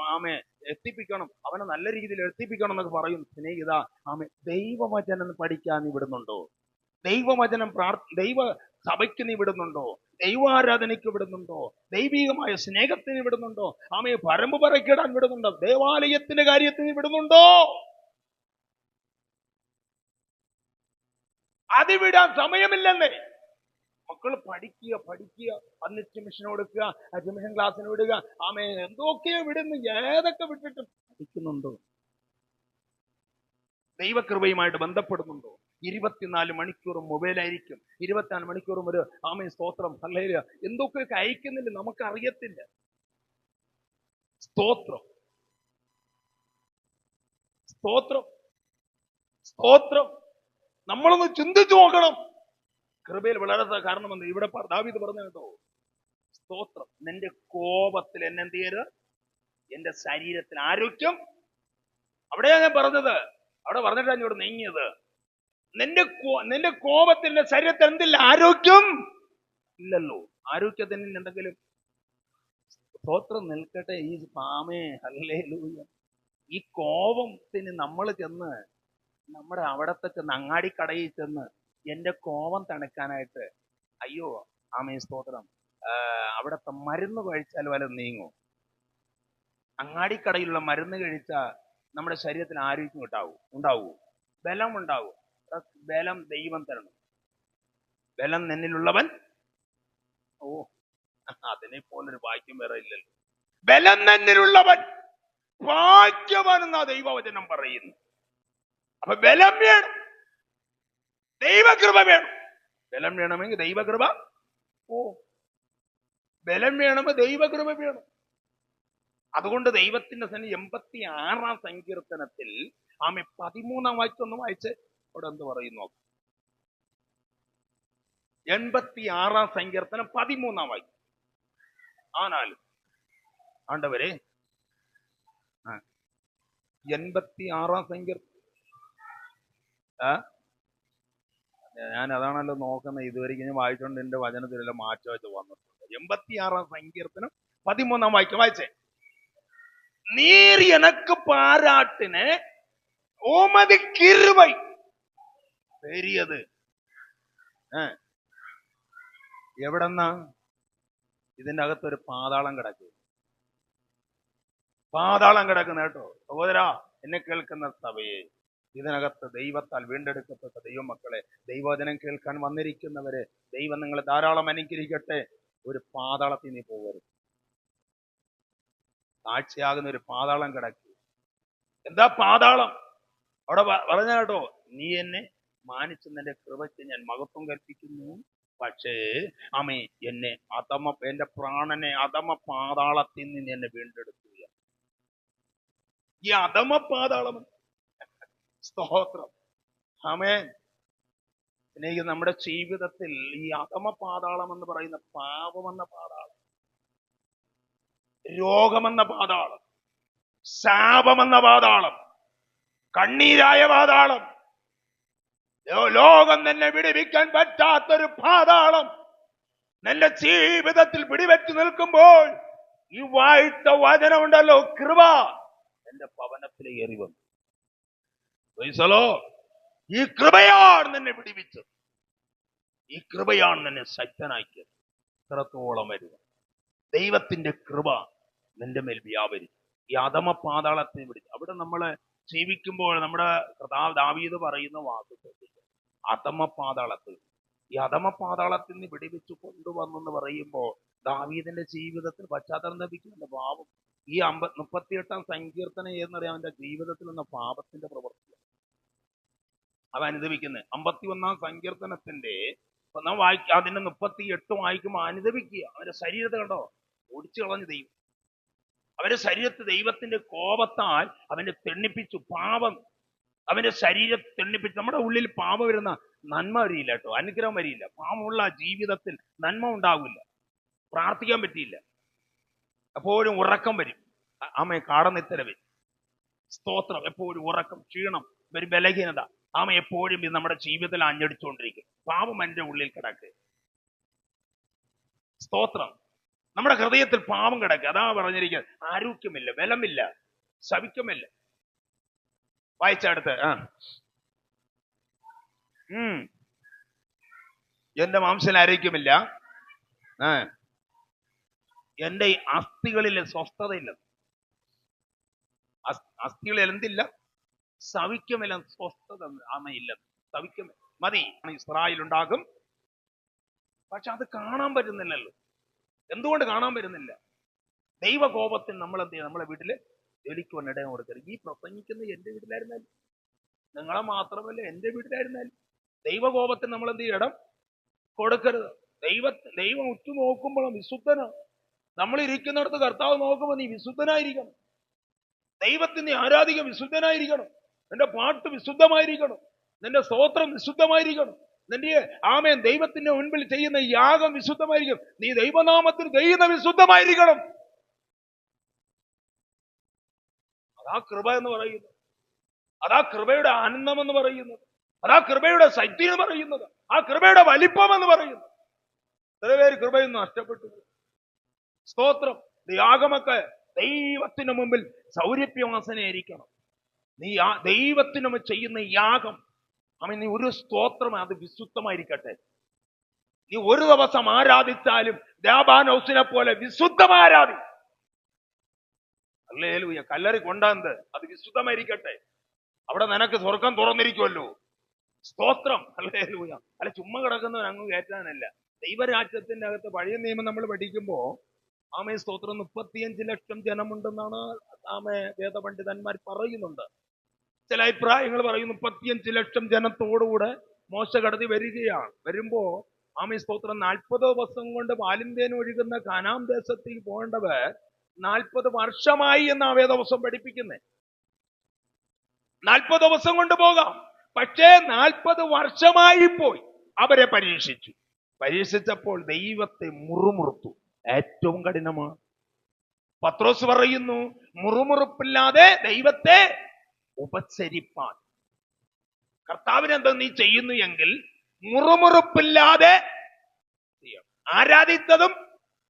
എത്തിപ്പിക്കണം, അവനെ നല്ല രീതിയിൽ എത്തിപ്പിക്കണം എന്നൊക്കെ പറയുന്നു. സ്നേഹിത, ദൈവവചനം പഠിക്കാൻ നീ വിടുന്നുണ്ടോ? ദൈവവചനം ദൈവ സഭയ്ക്ക് നീ വിടുന്നുണ്ടോ? ദൈവാരാധനയ്ക്ക് വിടുന്നുണ്ടോ? ദൈവികമായ സ്നേഹത്തിന് വിടുന്നുണ്ടോ? പരമ്പ് പറക്കിടാൻ വിടുന്നുണ്ടോ? ദേവാലയത്തിന്റെ കാര്യത്തിന് വിടുന്നുണ്ടോ? അത് വിടാൻ സമയമില്ലെന്നേ. മക്കൾ പഠിക്കുക, 15 മിഷൻ കൊടുക്കുക, മിഷൻ ക്ലാസ്സിന് വിടുക, എന്തൊക്കെയോ വിടുന്നു. ഏതൊക്കെ വിട്ടിട്ട് പഠിക്കുന്നുണ്ടോ? ദൈവകൃപയുമായിട്ട് ബന്ധപ്പെടുന്നുണ്ടോ? 24 മണിക്കൂറും മൊബൈലായിരിക്കും, 24 മണിക്കൂറും ഒരു സ്തോത്രം ഹല്ലേലൂയ എന്തൊക്കെ അയക്കുന്നില്ല, നമുക്കറിയത്തില്ല. സ്തോത്രം, സ്തോത്രം, സ്തോത്രം. നമ്മളൊന്ന് ചിന്തിച്ചു നോക്കണം. കൃപയിൽ വളരാത്ത കാരണം എന്ത്? ഇവിടെ ദാവീദ് പറഞ്ഞു കേട്ടോ, സ്തോത്രം, നിന്റെ കോപത്തിൽ എന്നെ എന്ത് ചെയ്യരുത്? എന്റെ ശരീരത്തിന് ആരോഗ്യം. അവിടെയാ ഞാൻ പറഞ്ഞത്, അവിടെ പറഞ്ഞിട്ടാണ് ഇവിടെ നീങ്ങിയത്. നിന്റെ കോപത്തിന്റെ ശരീരത്തിൽ എന്തില്ല? ആരോഗ്യം ഇല്ലല്ലോ. ആരോഗ്യത്തിന് എന്തെങ്കിലും സ്തോത്രം നിൽക്കട്ടെ. ഈ പാമേ ഹല്ലേലൂയ. ഈ കോപത്തിന് നമ്മൾ ചെന്ന് നമ്മുടെ അവിടത്തെ ചെന്ന് അങ്ങാടിക്കടയിൽ ചെന്ന് എന്റെ കോപം തണുക്കാനായിട്ട്, അയ്യോ ആമേ സ്തോത്രം, അവിടത്തെ മരുന്ന് കഴിച്ചാൽ വല്ലതും നീങ്ങും? അങ്ങാടിക്കടയിലുള്ള മരുന്ന് കഴിച്ചാൽ നമ്മുടെ ശരീരത്തിന് ആരോഗ്യം ഉണ്ടാവൂ, ബലം ഉണ്ടാവും. ബലം ദൈവം തരണം. ബലം നിന്നിലുള്ളവൻ, ഓ അതിനെ പോലൊരു വാക്യം വേറെ ഇല്ലല്ലോ. ബലം നിന്നിലുള്ളവൻ ഭാഗ്യവാനെന്നാ ദൈവവചനം പറയുന്നു. അപ്പൊ ബലം വേണം, ദൈവകൃപ വേണം. ബലം വേണമെങ്കിൽ ദൈവകൃപ, ബലം വേണമെങ്കിൽ ദൈവകൃപ വേണം. അതുകൊണ്ട് ദൈവത്തിന്റെ സന്നിധി 86-ാം സങ്കീർത്തനത്തിൽ ആമേ 13-ാം വാക്യം ഒന്ന് വായിച്ച് അവിടെ എന്ത് പറയുന്നു? 86-ാം സങ്കീർത്തനം 13-ാം വാക്യം. ആനാലും ആണ്ടവരെ 86-ാം സങ്കീർത്തനം, ഞാൻ അതാണല്ലോ നോക്കുന്നത്. ഇതുവരെയ്ക്ക് ഞാൻ വായിച്ചുകൊണ്ട് എന്റെ വചനത്തിലെല്ലാം മാറ്റം വെച്ച് വന്നിട്ടുണ്ട്. 86-ാം സങ്കീർത്തനം 13-ാം വാക്യം വായിച്ചേ. നീർ എനക്ക് പാരാട്ടിന് ഓമത് കിരുബൈ പെരിയത്. എവിടെന്നാ? ഇതിന്റെ അകത്തൊരു പാതാളം കിടക്കുക. പാതാളം കിടക്കുന്ന കേട്ടോ സഹോദരാ, എന്നെ കേൾക്കുന്ന സഭയെ, ഇതിനകത്ത് ദൈവത്താൽ വീണ്ടെടുക്കപ്പെട്ട ദൈവമക്കളെ, ദൈവവചനം കേൾക്കാൻ വന്നിരിക്കുന്നവരെ, ദൈവം നിങ്ങളെ ധാരാളം അനുഗ്രഹിക്കട്ടെ. ഒരു പാതാളത്തിൽ നീ പോകരുത്. സാക്ഷിയാകുന്ന ഒരു പാതാളം കിടക്കുക. എന്താ പാതാളം? അവിടെ പറഞ്ഞ കേട്ടോ, നീ എന്നെ മാനിച്ച് നിന്റെ കൃപയ്ക്ക് ഞാൻ മഹത്വം കൽപ്പിക്കുന്നു. പക്ഷേ ആമേ എന്നെ എന്റെ പ്രാണനെ അധമ പാതാളത്തിൽ നിന്ന് എന്നെ വീണ്ടെടുക്കുക. ഈ അധമ പാതാളം, സ്തോത്രം, ആമേൻ. എനിക്ക് നമ്മുടെ ജീവിതത്തിൽ ഈ അധമ പാതാളം എന്ന് പറയുന്ന പാപമെന്ന പാതാളം, രോഗമെന്ന പാതാളം, ശാപമെന്ന പാതാളം, കണ്ണീരായ പാതാളം, ലോകം നിന്നെ വിടുവിക്കാൻ പറ്റാത്തൊരു പാതാളം നിന്റെ ജീവിതത്തിൽ പിടിവെച്ചു നിൽക്കുമ്പോൾ ഈ വായിച്ച വചനമുണ്ടല്ലോ, കൃപ എന്റെ ഭവനത്തിലെ ഏറി വന്നു. ഈ കൃപയാണ് നിന്നെ വിടുവിച്ചത്. ഈ കൃപയാണ് നിന്നെ ശക്തനാക്കിയത്. ഇത്രത്തോളം വരിക ദൈവത്തിന്റെ കൃപ നിന്റെ മേൽ വ്യാപരിച്ചു. ഈ അധമ പാതാളത്തെ വിളിച്ചു. അവിടെ നമ്മള് ജീവിക്കുമ്പോൾ നമ്മുടെ ദാവീദ് പറയുന്ന വാക്ക് അധമ പാതാളത്തിൽ, ഈ അധമ പാതാളത്തിൽ നിന്ന് വിടുവിച്ചു കൊണ്ടുവന്നെന്ന് പറയുമ്പോൾ ദാവീദിന്റെ ജീവിതത്തിൽ പശ്ചാത്തലം ലഭിക്കുന്ന പാപം, ഈ 38-ാം സങ്കീർത്തനം എന്നറിയാം അവന്റെ ജീവിതത്തിൽ നിന്ന് പാപത്തിന്റെ പ്രവൃത്തി അവ അനുദപിക്കുന്നത്. 51-ാം സങ്കീർത്തനത്തിന്റെ അതിന്റെ 38 വായിക്കുമ്പോൾ അനുദപിക്കുക. അവന്റെ ശരീരത്തെ കണ്ടോ ഓടിച്ചു കളഞ്ഞു ദൈവം. അവന്റെ ശരീരത്തെ ദൈവത്തിന്റെ കോപത്താൽ അവനെ തെണ്ണിപ്പിച്ചു. പാപം അവന്റെ ശരീരത്തെ തെണ്ണിപ്പിച്ചു. നമ്മുടെ ഉള്ളിൽ പാപം വരുന്ന നന്മ വരിയില്ല കേട്ടോ, അനുഗ്രഹം വരിയില്ല. പാപമുള്ള ജീവിതത്തിൽ നന്മ ഉണ്ടാവില്ല, പ്രാർത്ഥിക്കാൻ പറ്റിയില്ല, എപ്പോഴും ഉറക്കം വരും. ആമേ കാടനിത്തര വരും. സ്തോത്രം, എപ്പോഴും ഉറക്കം, ക്ഷീണം, ഒരു ബലഹീനത, ആമ എപ്പോഴും ഇത് നമ്മുടെ ജീവിതത്തിൽ അഞ്ഞടിച്ചുകൊണ്ടിരിക്കും. പാപം എൻ്റെ ഉള്ളിൽ കിടക്കുക. സ്തോത്രം, നമ്മുടെ ഹൃദയത്തിൽ പാപം കിടക്കുക. അതാ പറഞ്ഞിരിക്കുന്നത്, ആരോഗ്യമില്ല, ബലമില്ല, ശവിക്കമില്ല. വായിച്ചടുത്ത് എന്റെ മാംസത്തിന് ആരോഗ്യമില്ല, എന്റെ അസ്ഥികളിൽ സ്വസ്ഥതയില്ല. അസ്ഥികളിൽ എന്തില്ല? സവിക്കമില്ല, സ്വസ്ഥത ആമയില്ല, സവിക്കമില്ല. മതി ഇസ്രായേൽ ഉണ്ടാകും. പക്ഷെ അത് കാണാൻ പറ്റുന്നില്ലല്ലോ. എന്തുകൊണ്ട് കാണാൻ പറ്റുന്നില്ല? ദൈവകോപത്തിൽ നമ്മൾ എന്ത് ചെയ്യും? നമ്മളെ വീട്ടില് ജോലിക്ക് വന്നിടം കൊടുക്കരുത്. ഈ പ്രസംഗിക്കുന്ന എന്റെ വീട്ടിലായിരുന്നാലും, നിങ്ങളെ മാത്രമല്ല എന്റെ വീട്ടിലായിരുന്നാലും ദൈവകോപത്തിൽ നമ്മൾ എന്ത് ചെയ്യണം? കൊടുക്കരുത്. ദൈവം ഉറ്റു നോക്കുമ്പോഴും വിശുദ്ധനാണ്. നമ്മൾ ഇരിക്കുന്നിടത്ത് കർത്താവ് നോക്കുമ്പോൾ നീ വിശുദ്ധനായിരിക്കണം. ദൈവത്തെ നീ ആരാധിക്കാൻ വിശുദ്ധനായിരിക്കണം. നിന്റെ പാട്ട് വിശുദ്ധമായിരിക്കണം. നിന്റെ സ്തോത്രം വിശുദ്ധമായിരിക്കണം. നിന്റെ ആമേൻ ദൈവത്തിന്റെ മുൻപിൽ ചെയ്യുന്ന യാഗം വിശുദ്ധമായിരിക്കണം. നീ ദൈവനാമത്തിൽ ചെയ്യുന്ന വിശുദ്ധമായിരിക്കണം. അതാ കൃപ എന്ന് പറയുന്നത്. അതാ കൃപയുടെ ആനന്ദം എന്ന് പറയുന്നത്. അതാ കൃപയുടെ ശക്തി എന്ന് പറയുന്നത്. ആ കൃപയുടെ വലിപ്പം എന്ന് പറയുന്നത്. എത്ര പേര് കൃപയൊന്നും നഷ്ടപ്പെട്ടു? സ്തോത്രം. യാഗമൊക്കെ ദൈവത്തിന് മുമ്പിൽ സൗരഭ്യവാസനയായിരിക്കണം. നീ ദൈവത്തിന് ചെയ്യുന്ന യാഗം, നീ ഒരു സ്തോത്രം അത് വിശുദ്ധമായിരിക്കട്ടെ. നീ ഒരു ദിവസം ആരാധിച്ചാലും ലാബാനോസിനെ പോലെ വിശുദ്ധമായി ആരാധി. ഹല്ലേലൂയ. കല്ലറി കൊണ്ടാന്ത് അത് വിശുദ്ധമായിരിക്കട്ടെ. അവിടെ നിനക്ക് സ്വർഗം തുറന്നിരിക്കുമല്ലോ. സ്തോത്രം. ഹല്ലേലൂയ. അല്ല, ചുമ്മാ കിടക്കുന്നവൻ അങ്ങ് കയറ്റാനല്ല. ദൈവരാജ്യത്തിന്റെ അകത്ത് പഴയ നിയമം നമ്മൾ പഠിക്കുമ്പോ സ്തോത്രം 35 ലക്ഷം ജനമുണ്ടെന്നാണ് വേദപണ്ഡിതന്മാർ പറയുന്നുണ്ട്. ചില അഭിപ്രായങ്ങൾ പറയുന്നു 35 ലക്ഷം ജനത്തോടുകൂടെ മോശ കടത്തി വരികയാണ്. വരുമ്പോ സ്തോത്രം 40 ദിവസം കൊണ്ട് പാലും തേനും ഒഴുകുന്ന കാനാൻ ദേശത്തേക്ക് പോകേണ്ടവർ 40 വർഷമായി എന്നാ വേദവസം പഠിപ്പിക്കുന്നത്. 40 ദിവസം കൊണ്ട് പോകാം, പക്ഷേ 40 വർഷമായി പോയി. അവരെ പരീക്ഷിച്ചപ്പോൾ ദൈവത്തെ മുറുമുറുത്തു. ഏറ്റവും കഠിനമാണ്. പത്രോസ് പറയുന്നു, മുറുമുറുപ്പില്ലാതെ ദൈവത്തെ ഉപചരിപ്പാൻ. കർത്താവിന് എന്താ നീ ചെയ്യുന്നു എങ്കിൽ മുറുമുറുപ്പില്ലാതെ ആരാധിച്ചതും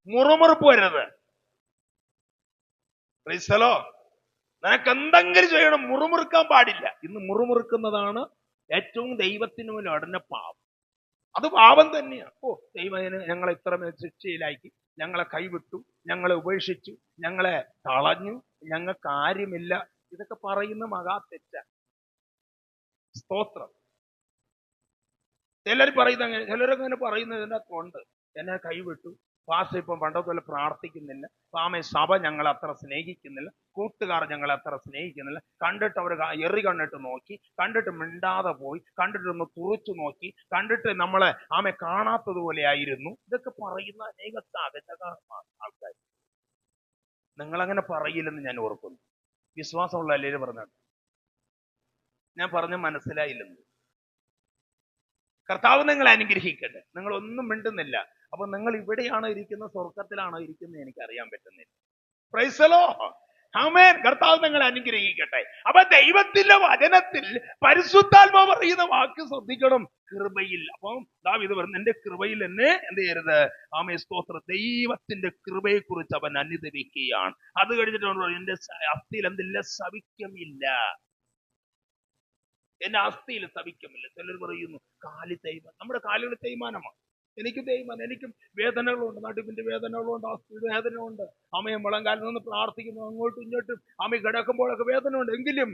മുറുമുറുപ്പ് വരരുത്. ക്രൈസ്തലോ, നിനക്ക് എന്തെങ്കിലും ചെയ്യണം, മുറുമുറുക്കാൻ പാടില്ല. ഇന്ന് മുറുമുറുക്കുന്നതാണ് ഏറ്റവും ദൈവത്തിന് മുന്നിൽ അടഞ്ഞ പാപം. അത് പാപം തന്നെയാണ്. ദൈവം ഞങ്ങളെ ഇത്രമേൽ ശിക്ഷയിലാക്കി, ഞങ്ങളെ കൈവിട്ടു, ഞങ്ങളെ ഉപേക്ഷിച്ചു, ഞങ്ങളെ തളഞ്ഞു, ഞങ്ങൾക്ക് കാര്യമില്ല. ഇതൊക്കെ പറയുന്ന മഹാ തെറ്റ. സ്തോത്രം. ചിലർ പറയുന്നത്, ചിലരൊക്കെ അങ്ങനെ പറയുന്നതിൻ്റെ കൊണ്ട് എന്നെ കൈവിട്ടു, പാസ്റ്റർ ഇപ്പം പണ്ടതുപോലെ പ്രാർത്ഥിക്കുന്നില്ല, സഭ ഞങ്ങളെ അത്ര സ്നേഹിക്കുന്നില്ല, കൂട്ടുകാർ ഞങ്ങളെ അത്ര സ്നേഹിക്കുന്നില്ല, കണ്ടിട്ട് അവർ കണ്ണിട്ട് നോക്കി, കണ്ടിട്ട് മിണ്ടാതെ പോയി, കണ്ടിട്ടൊന്ന് തുറച്ചു നോക്കി, കണ്ടിട്ട് നമ്മളെ കാണാത്തതുപോലെ ആയിരുന്നു. ഇതൊക്കെ പറയുന്ന അനേക ആൾക്കാർ. നിങ്ങളങ്ങനെ പറയില്ലെന്ന് ഞാൻ ഓർക്കുന്നു. വിശ്വാസമുള്ള എല്ലാവരും പറഞ്ഞത് ഞാൻ പറഞ്ഞ മനസ്സിലായില്ലെന്ന്. കർത്താവ് നിങ്ങളെ അനുഗ്രഹിക്കട്ടെ. നിങ്ങൾ ഒന്നും മിണ്ടുന്നില്ല. അപ്പൊ നിങ്ങൾ ഇവിടെയാണോ ഇരിക്കുന്നത്, സ്വർഗത്തിലാണോ ഇരിക്കുന്നത് എനിക്ക് അറിയാൻ പറ്റുന്നില്ല. Praise the Lord. ആമേൻ. കർത്താവ് നിങ്ങളെ അനുഗ്രഹിക്കട്ടെ. അപ്പൊ ദൈവത്തിന്റെ വചനത്തിൽ പരിശുദ്ധാത്മാവ് പറയുന്ന വാക്ക് ശ്രദ്ധിക്കണം. കൃപയിൽ. അപ്പം ദാവീദ് പറഞ്ഞു, എന്റെ കൃപയിൽ എന്നെ എന്ത് ചെയ്യരുത്. സ്തോത്രം. ദൈവത്തിന്റെ കൃപയെ കുറിച്ച് അവൻ അനുദപിക്കുകയാണ്. അത് കഴിഞ്ഞിട്ട് എന്റെ അസ്ഥിയിൽ എന്തില്ല, സവിക്കമില്ല. എന്റെ അസ്ഥിയിൽ സവിക്കമില്ല. ചിലർ പറയുന്നു കാലി തേയ്മാനം. നമ്മുടെ കാലുകൾ തേയ്മാനമാണ്. എനിക്ക് തേയ്മാനം, എനിക്കും വേദനകളുണ്ട്, നടുവിന്റെ വേദനകളുണ്ട്, അസ്ഥിയുടെ വേദനയുണ്ട്. മുളങ്കാലിൽ നിന്ന് പ്രാർത്ഥിക്കുന്നു, അങ്ങോട്ടും ഇങ്ങോട്ടും കിടക്കുമ്പോഴൊക്കെ വേദനയുണ്ട്. എങ്കിലും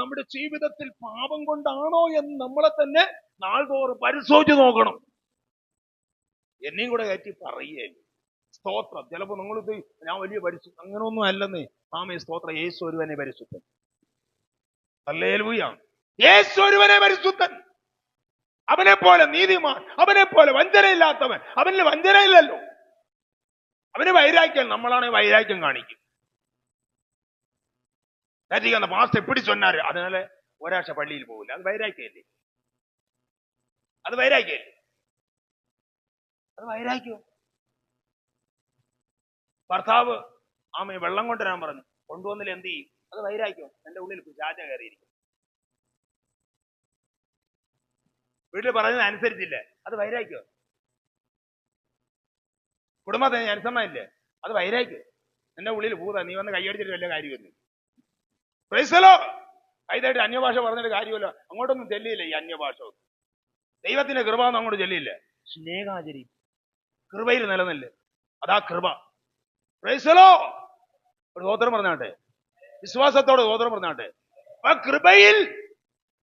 നമ്മുടെ ജീവിതത്തിൽ പാപം കൊണ്ടാണോ എന്ന് നമ്മളെ തന്നെ നാൾതോറും പരിശോധിച്ച് നോക്കണം. എന്നെയും കൂടെ കയറ്റി പറയേ. സ്തോത്രം. ചിലപ്പോ നിങ്ങൾ ഞാൻ വലിയ പരിശുദ്ധ, അങ്ങനെയൊന്നും അല്ലെന്നേ. സ്തോത്രം. യേശു ഒരുവനെ പരിശുദ്ധൻ. ഹല്ലേലൂയ. യേശു ഒരുവനെ പരിശുദ്ധൻ. അവനെ പോലെ നീതിമാൻ, അവനെ പോലെ വഞ്ചനയില്ലാത്തവൻ. അവനിൽ വഞ്ചനയില്ലല്ലോ. അവന് വൈരാഗ്യം. നമ്മളാണെങ്കിൽ വൈരാഗ്യം കാണിക്കും. പാസ്റ്റർ എപ്പിടി ചൊന്നാര്, അതിനാലെ ഒരാഴ്ച പള്ളിയിൽ പോകില്ല. അത് വൈരാഗ്യമല്ലേ? അത് വൈരാഗ്യമല്ലേ? അത് വൈരാഗ്യം. ഭർത്താവ് വെള്ളം കൊണ്ടുവരാൻ പറഞ്ഞു, കൊണ്ടുവന്നില്ല, എന്ത് ചെയ്യും? അത് വൈരാഗ്യം. എന്റെ ഉള്ളിൽ ചാച്ച കയറിയിരിക്കും. വീട്ടിൽ പറയുന്നത് അനുസരിച്ചില്ലേ? അത് വൈരാഗ്യം. കുടുംബത്തെ അനുസരണമില്ലേ? അത് വൈരാഗ്യം. എന്റെ ഉള്ളിൽ ഭൂത, നീ വന്ന് കൈയടിച്ചിട്ട് വല്ല കാര്യമൊന്നും. Price the Lord. കൈതായിട്ട് അന്യഭാഷ പറഞ്ഞിട്ട് കാര്യമല്ലോ. അങ്ങോട്ടൊന്നും ചെല്ലിയില്ല. ഈ അന്യഭാഷ ദൈവത്തിന്റെ കൃപ ഒന്നും അങ്ങോട്ട് ചെല്ലിയില്ല. സ്നേഹാചരി കൃപയിൽ നിലനില്ല. അതാ കൃപ. Price the Lord. ഒരു സ്തോത്രം പറഞ്ഞാട്ടെ. വിശ്വാസത്തോടെ സ്തോത്രം പറഞ്ഞാട്ടെ. ആ കൃപയിൽ,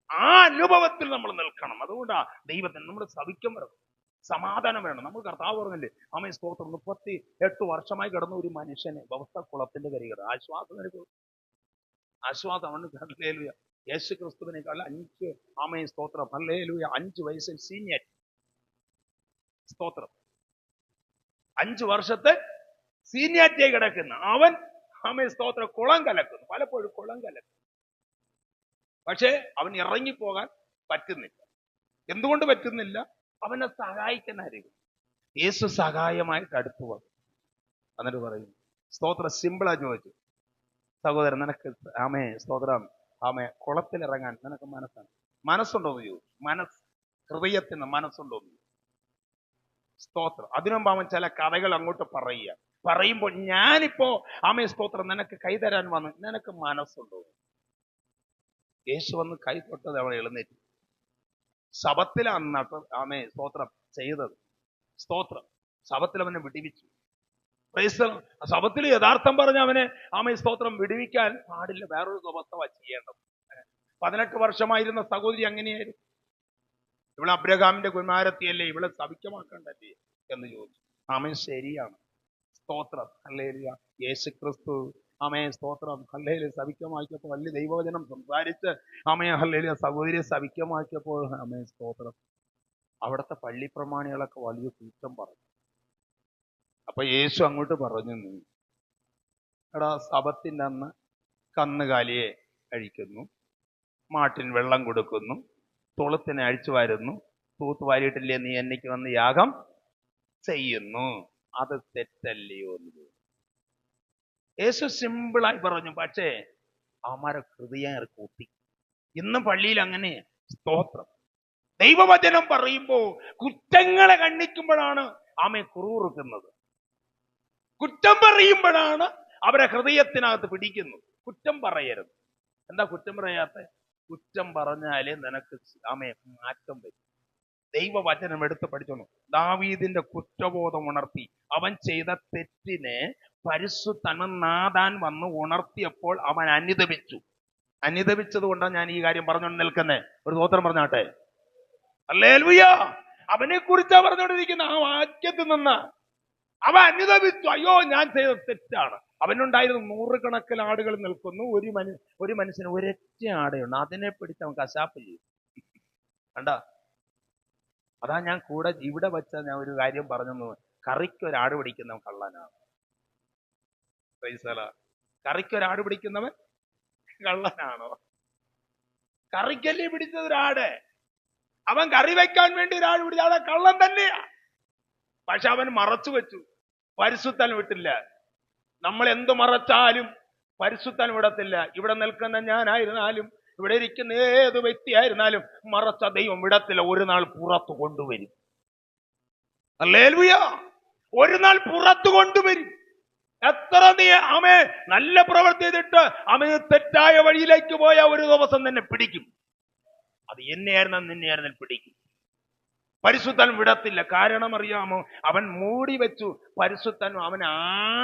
ആ അനുഭവത്തിൽ നമ്മൾ നിൽക്കണം. അതുകൊണ്ടാ ദൈവത്തിന് നമ്മുടെ സവിക്കം വരണം, സമാധാനം വേണം. നമ്മൾ കർത്താവ് പറഞ്ഞില്ലേ, സ്തോത്രം. 38 വർഷമായി കിടന്ന ഒരു മനുഷ്യനെ ഭവസ്ഥക്കുളത്തിന്റെ കരികട ആശ്വാസം ഹല്ലേലൂയ. യേശു ക്രിസ്തുവിനേക്കാൾ 5 സ്തോത്രം. ഹല്ലേലൂയ. 5 വയസ്സിൽ സീനിയർ. സ്തോത്രം. 5 വർഷത്തെ സീനിയാരിറ്റി കിടക്കുന്ന അവൻ സ്തോത്രം കുളം കലക്കുന്നു. പലപ്പോഴും കുളം കലക്കുന്നു. പക്ഷേ അവൻ ഇറങ്ങിപ്പോകാൻ പറ്റുന്നില്ല. എന്തുകൊണ്ട് പറ്റുന്നില്ല? അവനെ സഹായിക്കാൻ ആരും. യേശു സഹായമായിട്ട് അടുത്തു വന്നു. എന്നിട്ട് പറയും, സ്തോത്രം. സിമ്പിളാ ചോദിച്ചു, സഹോദരൻ നിനക്ക് സ്തോത്രം കുളത്തിലിറങ്ങാൻ നിനക്ക് മനസ്സുണ്ടോന്ന് ചോദിച്ചു. ഹൃദയത്തിന് മനസ്സുണ്ടോന്ന് ചോദിച്ചു. സ്തോത്രം. അതിനുമുമ്പ് അവൻ ചില കഥകൾ അങ്ങോട്ട് പറയുക. പറയുമ്പോൾ ഞാനിപ്പോ ആമേ സ്തോത്രം നിനക്ക് കൈ തരാൻ വന്നു, നിനക്ക് മനസ്സുണ്ടോ? യേശു വന്ന് കൈ തൊട്ടത് അവൻ എഴുന്നേറ്റ്. ശബത്തിലാണ് ആമേ സ്തോത്രം ചെയ്തത്. സ്തോത്രം ശബത്തിൽ അവനെ വിടിവിച്ചു. ശബത്തിൽ യഥാർത്ഥം പറഞ്ഞ അവനെ ആമേ സ്തോത്രം വിടുവിക്കാൻ പാടില്ല. വേറൊരു സ്വഭാവ ചെയ്യേണ്ടത്. 18 വർഷമായിരുന്ന സഹോദരി അങ്ങനെയായിരുന്നു. ഇവളെ അബ്രഹാമിന്റെ കുമാരത്തിയല്ലേ, ഇവളെ ശപിക്കമാക്കണ്ടല്ലേ എന്ന് ചോദിച്ചു. ആമേൻ, ശരിയാണ്. സ്തോത്രം, ഹല്ലേലൂയ. യേശു ക്രിസ്തു ആമേ സ്തോത്രം ഹല്ലേലൂയ ശപിക്കമാക്കിയപ്പോൾ, വലിയ ദൈവവചനം സംസാരിച്ച് ആമേ ഹല്ലേലൂയ സഹോദരിയെ ശപിക്കമാക്കിയപ്പോൾ ആമേ സ്തോത്രം അവിടുത്തെ പള്ളി പ്രമാണികളൊക്കെ വലിയ കുറ്റം പറഞ്ഞു. അപ്പൊ യേശു അങ്ങോട്ട് പറഞ്ഞു, നീ എടാ ശബത്തിന്റെ അന്ന് കന്നുകാലിയെ കഴിക്കുന്നു, മാട്ടിന് വെള്ളം കൊടുക്കുന്നു, തുളത്തിനെ അഴിച്ചു വാരുന്നു, തൂത്തുവാരിയിട്ടില്ലേ നീ എനിക്ക് വന്ന് യാഗം ചെയ്യുന്നു, അത് തെറ്റല്ലയോ എന്ന് യേശു സിമ്പിളായി പറഞ്ഞു. പക്ഷേ അവന്മാരെ ഹൃദയം കൂട്ടി. ഇന്നും പള്ളിയിൽ അങ്ങനെ. സ്തോത്രം. ദൈവവചനം പറയുമ്പോ കുറ്റങ്ങളെ കണ്ണിക്കുമ്പോഴാണ് ആമേ കുറുകുറുക്കുന്നത്. കുറ്റം പറയുമ്പോഴാണ് അവരെ ഹൃദയത്തിനകത്ത് പിടിക്കുന്നത്. കുറ്റം പറയരുത്. എന്താ കുറ്റം പറയാത്ത? കുറ്റം പറഞ്ഞാലേ നിനക്ക് ആമേ മാറ്റം വരും. ദൈവവചനം എടുത്ത് പഠിച്ചോളൂ. ദാവീദിന്റെ കുറ്റബോധം ഉണർത്തി. അവൻ ചെയ്ത തെറ്റിനെ പരിശുദ്ധനാഥാൻ വന്ന് ഉണർത്തിയപ്പോൾ അവൻ അനുതപിച്ചു. അനുതപിച്ചത് കൊണ്ടാണ് ഞാൻ ഈ കാര്യം പറഞ്ഞുകൊണ്ട് നിൽക്കുന്നേ. ഒരു സ്തോത്രം പറഞ്ഞാട്ടെ. ഹല്ലേലൂയ. അവനെ കുറിച്ചാ പറഞ്ഞുകൊണ്ടിരിക്കുന്ന. ആ വാക്യത്തിൽ നിന്ന് അവൻ അനുതപിച്ചു. അയ്യോ, ഞാൻ ചെയ്ത തെറ്റാണ്. അവനുണ്ടായിരുന്ന 100 കണക്കിൽ ആടുകൾ നിൽക്കുന്നു. ഒരു മനുഷ്യന് ഒരൊറ്റ ആടയുണ്ട്. അതിനെ പിടിച്ച് അവൻ കശാപ്പ് ചെയ്യും. കണ്ട, അതാ ഞാൻ കൂടെ ഇവിടെ വെച്ച ഞാൻ ഒരു കാര്യം പറഞ്ഞു. കറിക്കൊരാട് പിടിക്കുന്നവൻ കള്ളനാണ്. കറിക്കൊരാട് പിടിക്കുന്നവൻ കള്ളനാണോ? കറിക്കല്ലേ പിടിച്ചത് ഒരാട്. അവൻ കറി വെക്കാൻ വേണ്ടി ഒരാട് പിടിച്ച ആളെ കള്ളൻ തന്നെയാ. പക്ഷെ അവൻ മറച്ചു വെച്ചു. പരിശുദ്ധൻ വിട്ടില്ല. നമ്മൾ എന്ത് മറച്ചാലും പരിശുദ്ധൻ വിടത്തില്ല. ഇവിടെ നിൽക്കുന്ന ഞാനായിരുന്നാലും ഇവിടെ ഇരിക്കുന്ന ഏത് വ്യക്തിയായിരുന്നാലും മറച്ച ദൈവം വിടത്തില്ല. ഒരു നാൾ പുറത്തു കൊണ്ടുവരും. ഹല്ലേലൂയ. ഒരു നാൾ പുറത്തു കൊണ്ടുവരും. എത്ര നീ ആമേ നല്ല പ്രവൃത്തി ചെയ്തിട്ട് അവന് തെറ്റായ വഴിയിലേക്ക് പോയ ഒരു ദിവസം തന്നെ പിടിക്കും. അത് എന്നെയായിരുന്ന നിന്നെയായിരുന്ന പിടിക്കും. പരിശുദ്ധൻ വിടത്തില്ല. കാരണം അറിയാമോ? അവൻ മൂടി വെച്ചു. പരിശുദ്ധൻ അവന്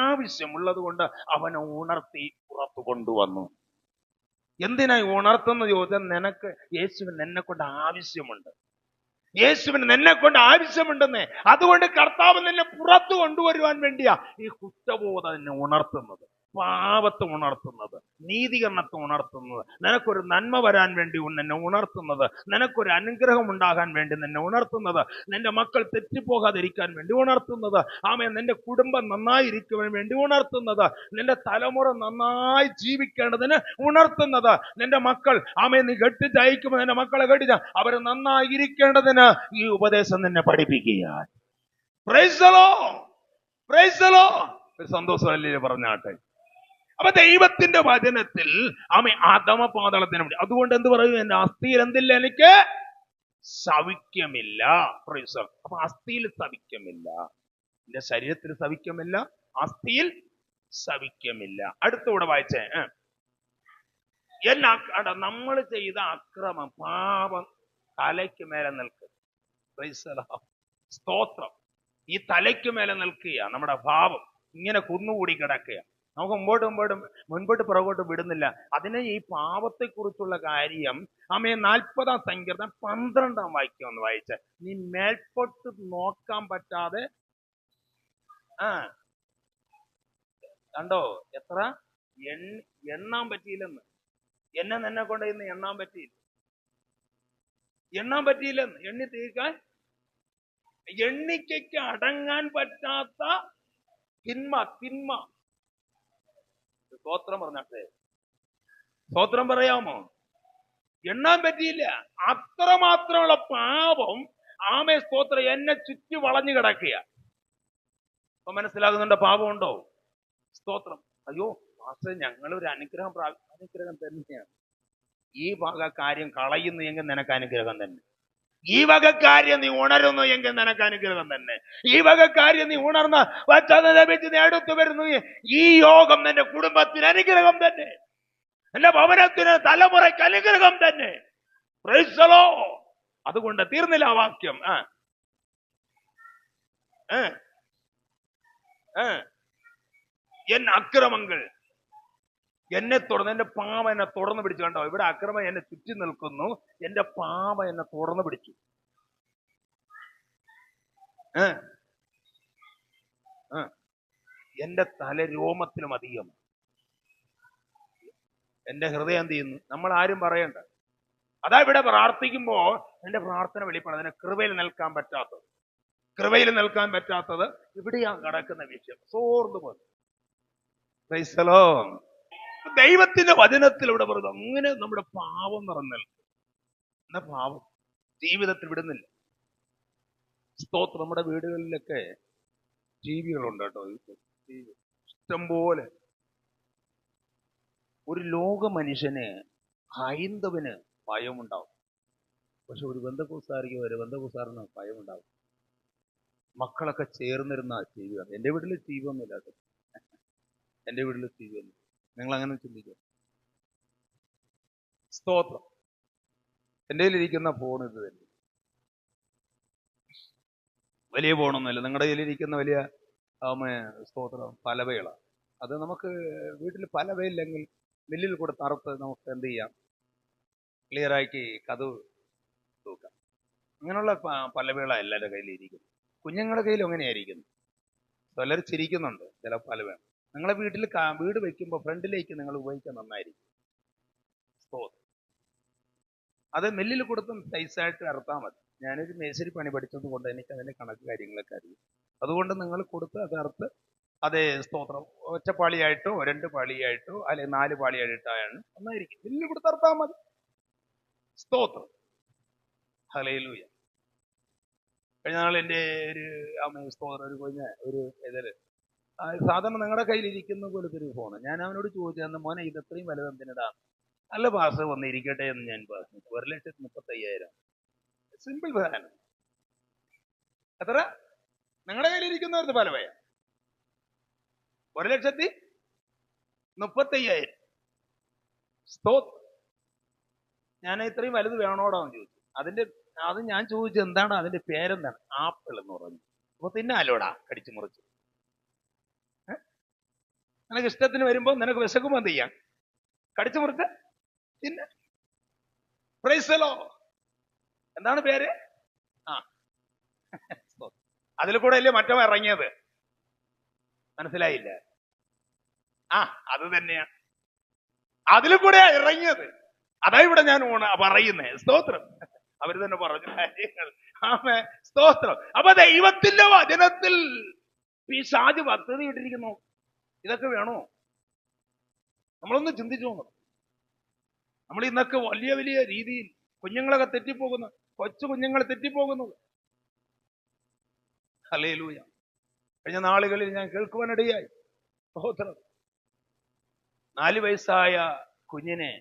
ആവശ്യമുള്ളത് കൊണ്ട് അവനെ ഉണർത്തി പുറത്തു കൊണ്ടുവന്നു. എന്തിനായി ഉണർത്തുന്ന ചോദ്യം? നിനക്ക് യേശുവിന് എന്നെ കൊണ്ട് ആവശ്യമുണ്ട്. യേശുവിന് നിന്നെ കൊണ്ട് ആവശ്യമുണ്ടെന്നേ. അതുകൊണ്ട് കർത്താവ് നിന്നെ പുറത്തു കൊണ്ടുവരുവാൻ വേണ്ടിയാ ഈ കുറ്റബോധം നിന്നെ ഉണർത്തുന്നത്, പാപത്തെ ഉണർത്തുന്നത്, നീതീകരണത്തെ ഉണർത്തുന്നത്, നിനക്കൊരു നന്മ വരാൻ വേണ്ടി നിന്നെ ഉണർത്തുന്നത്, നിനക്കൊരു അനുഗ്രഹം ഉണ്ടാകാൻ വേണ്ടി നിന്നെ ഉണർത്തുന്നത്, നിന്റെ മക്കൾ തെറ്റിപ്പോകാതിരിക്കാൻ വേണ്ടി ഉണർത്തുന്നത്, ആമേ നിന്റെ കുടുംബം നന്നായിരിക്കുവാൻ വേണ്ടി ഉണർത്തുന്നത്, നിന്റെ തലമുറ നന്നായി ജീവിക്കേണ്ടതിന് ഉണർത്തുന്നത്, നിന്റെ മക്കൾ ആമേ നീ കെട്ടിച്ചയക്കുമ്പോൾ നിന്റെ മക്കളെ കെട്ടിച്ച അവർ നന്നായിരിക്കേണ്ടതിന് ഈ ഉപദേശം നിന്നെ പഠിപ്പിക്കുക. Price the Lord, price the Lord. ഒരു സന്തോഷമല്ലേ പറഞ്ഞാട്ടെ. അപ്പൊ ദൈവത്തിന്റെ വചനത്തിൽ ആമേ അധമ പാതാളത്തിന് വേണ്ടി. അതുകൊണ്ട് എന്ത് പറയും? എന്റെ അസ്ഥിയിൽ എന്തില്ല? എനിക്ക് സൗഖ്യമില്ല. അപ്പൊ അസ്ഥിയിൽ സൗഖ്യമില്ല, എന്റെ ശരീരത്തിൽ സൗഖ്യമില്ല, അസ്ഥിയിൽ സൗഖ്യമില്ല. അടുത്തൂടെ വായിച്ചേ. നമ്മൾ ചെയ്ത അക്രമം, പാപം തലയ്ക്ക് മേലെ നിൽക്കുക. സ്തോത്രം. ഈ തലയ്ക്ക് മേലെ നിൽക്കുക. നമ്മുടെ പാപം ഇങ്ങനെ കുന്നുകൂടി കിടക്കുക. നമുക്ക് മുൻപോട്ട് പുറകോട്ട് വിടുന്നില്ല. അതിനെ ഈ പാപത്തെ കുറിച്ചുള്ള കാര്യം ആമേ 40-ാം സങ്കീർത്തനം 12-ാം വാക്യം ഒന്ന് വായിച്ച. നീ മേൽപോട്ട് നോക്കാൻ പറ്റാതെ കണ്ടോ? എത്ര എണ്ണാൻ പറ്റിയില്ലെന്ന്. നിന്നെ കൊണ്ട് ഇന്ന് എണ്ണാൻ പറ്റിയില്ലെന്ന്. എണ്ണി തീർക്കാൻ എണ്ണിക്കയ്ക്ക് അടങ്ങാൻ പറ്റാത്ത തിന്മ. സ്തോത്രം പറഞ്ഞാട്ടെ. സ്തോത്രം പറയാമോ? എണ്ണാൻ പറ്റിയില്ല. അത്രമാത്രമുള്ള പാപം ആമേ സ്തോത്രം എന്നെ ചുറ്റി വളഞ്ഞു കിടക്കുക. അപ്പൊ മനസ്സിലാകുന്നുണ്ടോ? പാപമുണ്ടോ? സ്തോത്രം. അയ്യോ മാസ്റ്റർ, ഞങ്ങളൊരു അനുഗ്രഹം തന്നെയാണ്. ഈ കാര്യം കളയുന്നു എങ്കിൽ നിനക്ക് അനുഗ്രഹം തന്നെ. ഈ വക കാര്യം നീ ഉണരുന്നു എങ്കിൽ നിനക്ക് അനുഗ്രഹം തന്നെ. ഈ വക കാര്യം നീ ഉണർന്ന് വച്ചത് ലഭിച്ച് നീ അടുത്തു വരുന്നു, ഈ യോഗം നിന്റെ കുടുംബത്തിന് അനുഗ്രഹം തന്നെ, എന്റെ ഭവനത്തിന് തലമുറയ്ക്ക് അനുഗ്രഹം തന്നെ. Price the Lord. അതുകൊണ്ട് തീർന്നില്ല ആ വാക്യം. എൻ അക്രമങ്ങൾ എന്നെ തുറന്ന്, എന്റെ പാപം എന്നെ തുറന്നു പിടിച്ചു. കണ്ടോ, ഇവിടെ അക്രമം എന്നെ ചുറ്റി നിൽക്കുന്നു, എന്റെ പാപം എന്നെ തുറന്നു പിടിച്ചു. എന്റെ തലരോമത്തിലും അധികം എന്റെ ഹൃദയം എന്ത് ചെയ്യുന്നു? നമ്മൾ ആരും പറയണ്ട. അതാ ഇവിടെ പ്രാർത്ഥിക്കുമ്പോ എന്റെ പ്രാർത്ഥന വെളിപ്പെടുന്നത്. അതിനെ കൃപയിൽ നിൽക്കാൻ പറ്റാത്തത്, കൃപയിൽ നിൽക്കാൻ പറ്റാത്തത് ഇവിടെയാ കിടക്കുന്ന വിഷയം. സോർന്നു പോലെ. Price the Lord. ദൈവത്തിന്റെ വചനത്തിൽ ഇവിടെ പറയുന്നത് അങ്ങനെ നമ്മുടെ പാവം നിറഞ്ഞൽ എന്നാ പാവം ജീവിതത്തിൽ വിടുന്നില്ല. സ്തോത്രം. നമ്മുടെ വീടുകളിലൊക്കെ ടിവികളുണ്ട് കേട്ടോ, ഇഷ്ടംപോലെ. ഒരു ലോക മനുഷ്യന്, ഹൈന്ദവന് ഭയമുണ്ടാവും, പക്ഷെ ഒരു ബന്ധുക്കൂസാരിക്കോ ഒരു ബന്ധുക്കൂസാറിന് ഭയമുണ്ടാവും. മക്കളൊക്കെ ചേർന്നിരുന്ന ടി വി ആണ്. എൻ്റെ വീട്ടിൽ ടി വി ഒന്നും ഇല്ലാത്ത, എൻ്റെ വീട്ടിൽ ടി വി ഒന്നും. നിങ്ങൾ അങ്ങനെ ചിന്തിക്കുക. സ്തോത്രം. എൻ്റെ കയ്യിലിരിക്കുന്ന ഫോൺ ഇത് തന്നെ, വലിയ ഫോണൊന്നുമില്ല. നിങ്ങളുടെ കയ്യിലിരിക്കുന്ന വലിയ സ്തോത്രം പലവകളാണ്. അത് നമുക്ക് വീട്ടിൽ പലവയില്ലെങ്കിൽ മില്ലിൽ കൊടുത്ത് അറുത്ത് നമുക്ക് എന്ത് ചെയ്യാം, ക്ലിയറാക്കി കഥ തൂക്കാം. അങ്ങനെയുള്ള പലവകളാണ് എല്ലാവരുടെ കയ്യിലിരിക്കുന്നത്. കുഞ്ഞുങ്ങളുടെ കയ്യിലും അങ്ങനെയായിരിക്കുന്നു. ചിലർ ചിരിക്കുന്നുണ്ട് ചില പലവ. നിങ്ങളെ വീട്ടിൽ വീട് വയ്ക്കുമ്പോൾ ഫ്രണ്ടിലേക്ക് നിങ്ങൾ ഉപയോഗിക്കാൻ നന്നായിരിക്കും. അത് മില്ലിൽ കൊടുത്തും സൈസായിട്ട് അറുത്താൽ മതി. ഞാനൊരു മേശരി പണി പഠിച്ചത് കൊണ്ട് എനിക്ക് അതിൻ്റെ കണക്ക് കാര്യങ്ങളൊക്കെ അറിയും. അതുകൊണ്ട് നിങ്ങൾ കൊടുത്ത് അത് അറുത്ത് അതേ സ്തോത്രം ഒറ്റപ്പാളിയായിട്ടോ 2 പാളിയായിട്ടോ അല്ലെങ്കിൽ 4 പാളിയായിട്ടാണ് നന്നായിരിക്കും. മില്ലിൽ കൊടുത്ത് അറുത്താൽ മതി. സ്തോത്രം. ഹല്ലേലൂയ. കഴിഞ്ഞ നാൾ എൻ്റെ ഒരു സ്തോത്രം ഒരു കുഞ്ഞ ഒരു ഇതില് സാധാരണ നിങ്ങളുടെ കയ്യിലിരിക്കുന്ന പോലത്തെ ഒരു ഫോണ്. ഞാൻ അവനോട് ചോദിച്ചു, മോനെ ഇത് എത്രയും വലുത് എന്തിനടാ? നല്ല പാസ് വന്നിരിക്കട്ടെ എന്ന് ഞാൻ പറഞ്ഞു. 1,35,000. സിമ്പിൾ സാധനം. എത്ര നിങ്ങളുടെ കയ്യിലിരിക്കുന്നവർക്ക് പലവയ? 1,35,000. സ്തോത്രം. ഞാൻ ഇത്രയും വലുത് വേണോടാന്ന് ചോദിച്ചു. അത് ഞാൻ ചോദിച്ചു എന്താണ് അതിന്റെ പേരെന്താണ്? ആപ്പിൾ എന്ന് പറഞ്ഞു. അപ്പൊ തിന്നാലോടാ കടിച്ചു മുറിച്ച്. നിനക്ക് ഇഷ്ടത്തിന് വരുമ്പോ നിനക്ക് വിശക്കുമ്പോ എന്ത് ചെയ്യാം? കടിച്ചു മുറിച്ച് തിന്ന. Price the Lord. എന്താണ് പേര്? അതിൽ കൂടെ അല്ലേ മറ്റോ ഇറങ്ങിയത്? മനസ്സിലായില്ല? അത് തന്നെയാണ്, അതിൽ കൂടെ ഇറങ്ങിയത്. അതാ ഇവിടെ ഞാൻ പറയുന്നേ. സ്തോത്രം. അവര് തന്നെ പറഞ്ഞു കാര്യങ്ങൾ. സ്തോത്രം. അപ്പൊ ദൈവത്തിന്റെ വചനത്തിൽ പിശാച് പദ്ധതി ഇട്ടിരിക്കുന്നു. ഇതൊക്കെ വേണോ? നമ്മളൊന്ന് ചിന്തിച്ചു നോക്കണം. നമ്മൾ ഇന്നൊക്കെ വലിയ വലിയ രീതിയിൽ കുഞ്ഞുങ്ങളൊക്കെ തെറ്റിപ്പോകുന്നു, കൊച്ചു കുഞ്ഞുങ്ങൾ തെറ്റിപ്പോകുന്നത്. ഹല്ലേലൂയ. കഴിഞ്ഞ നാളുകളിൽ ഞാൻ കേൾക്കുവാനിടയായി. സ്തോത്രം. 4 വയസ്സായ കുഞ്ഞിനെ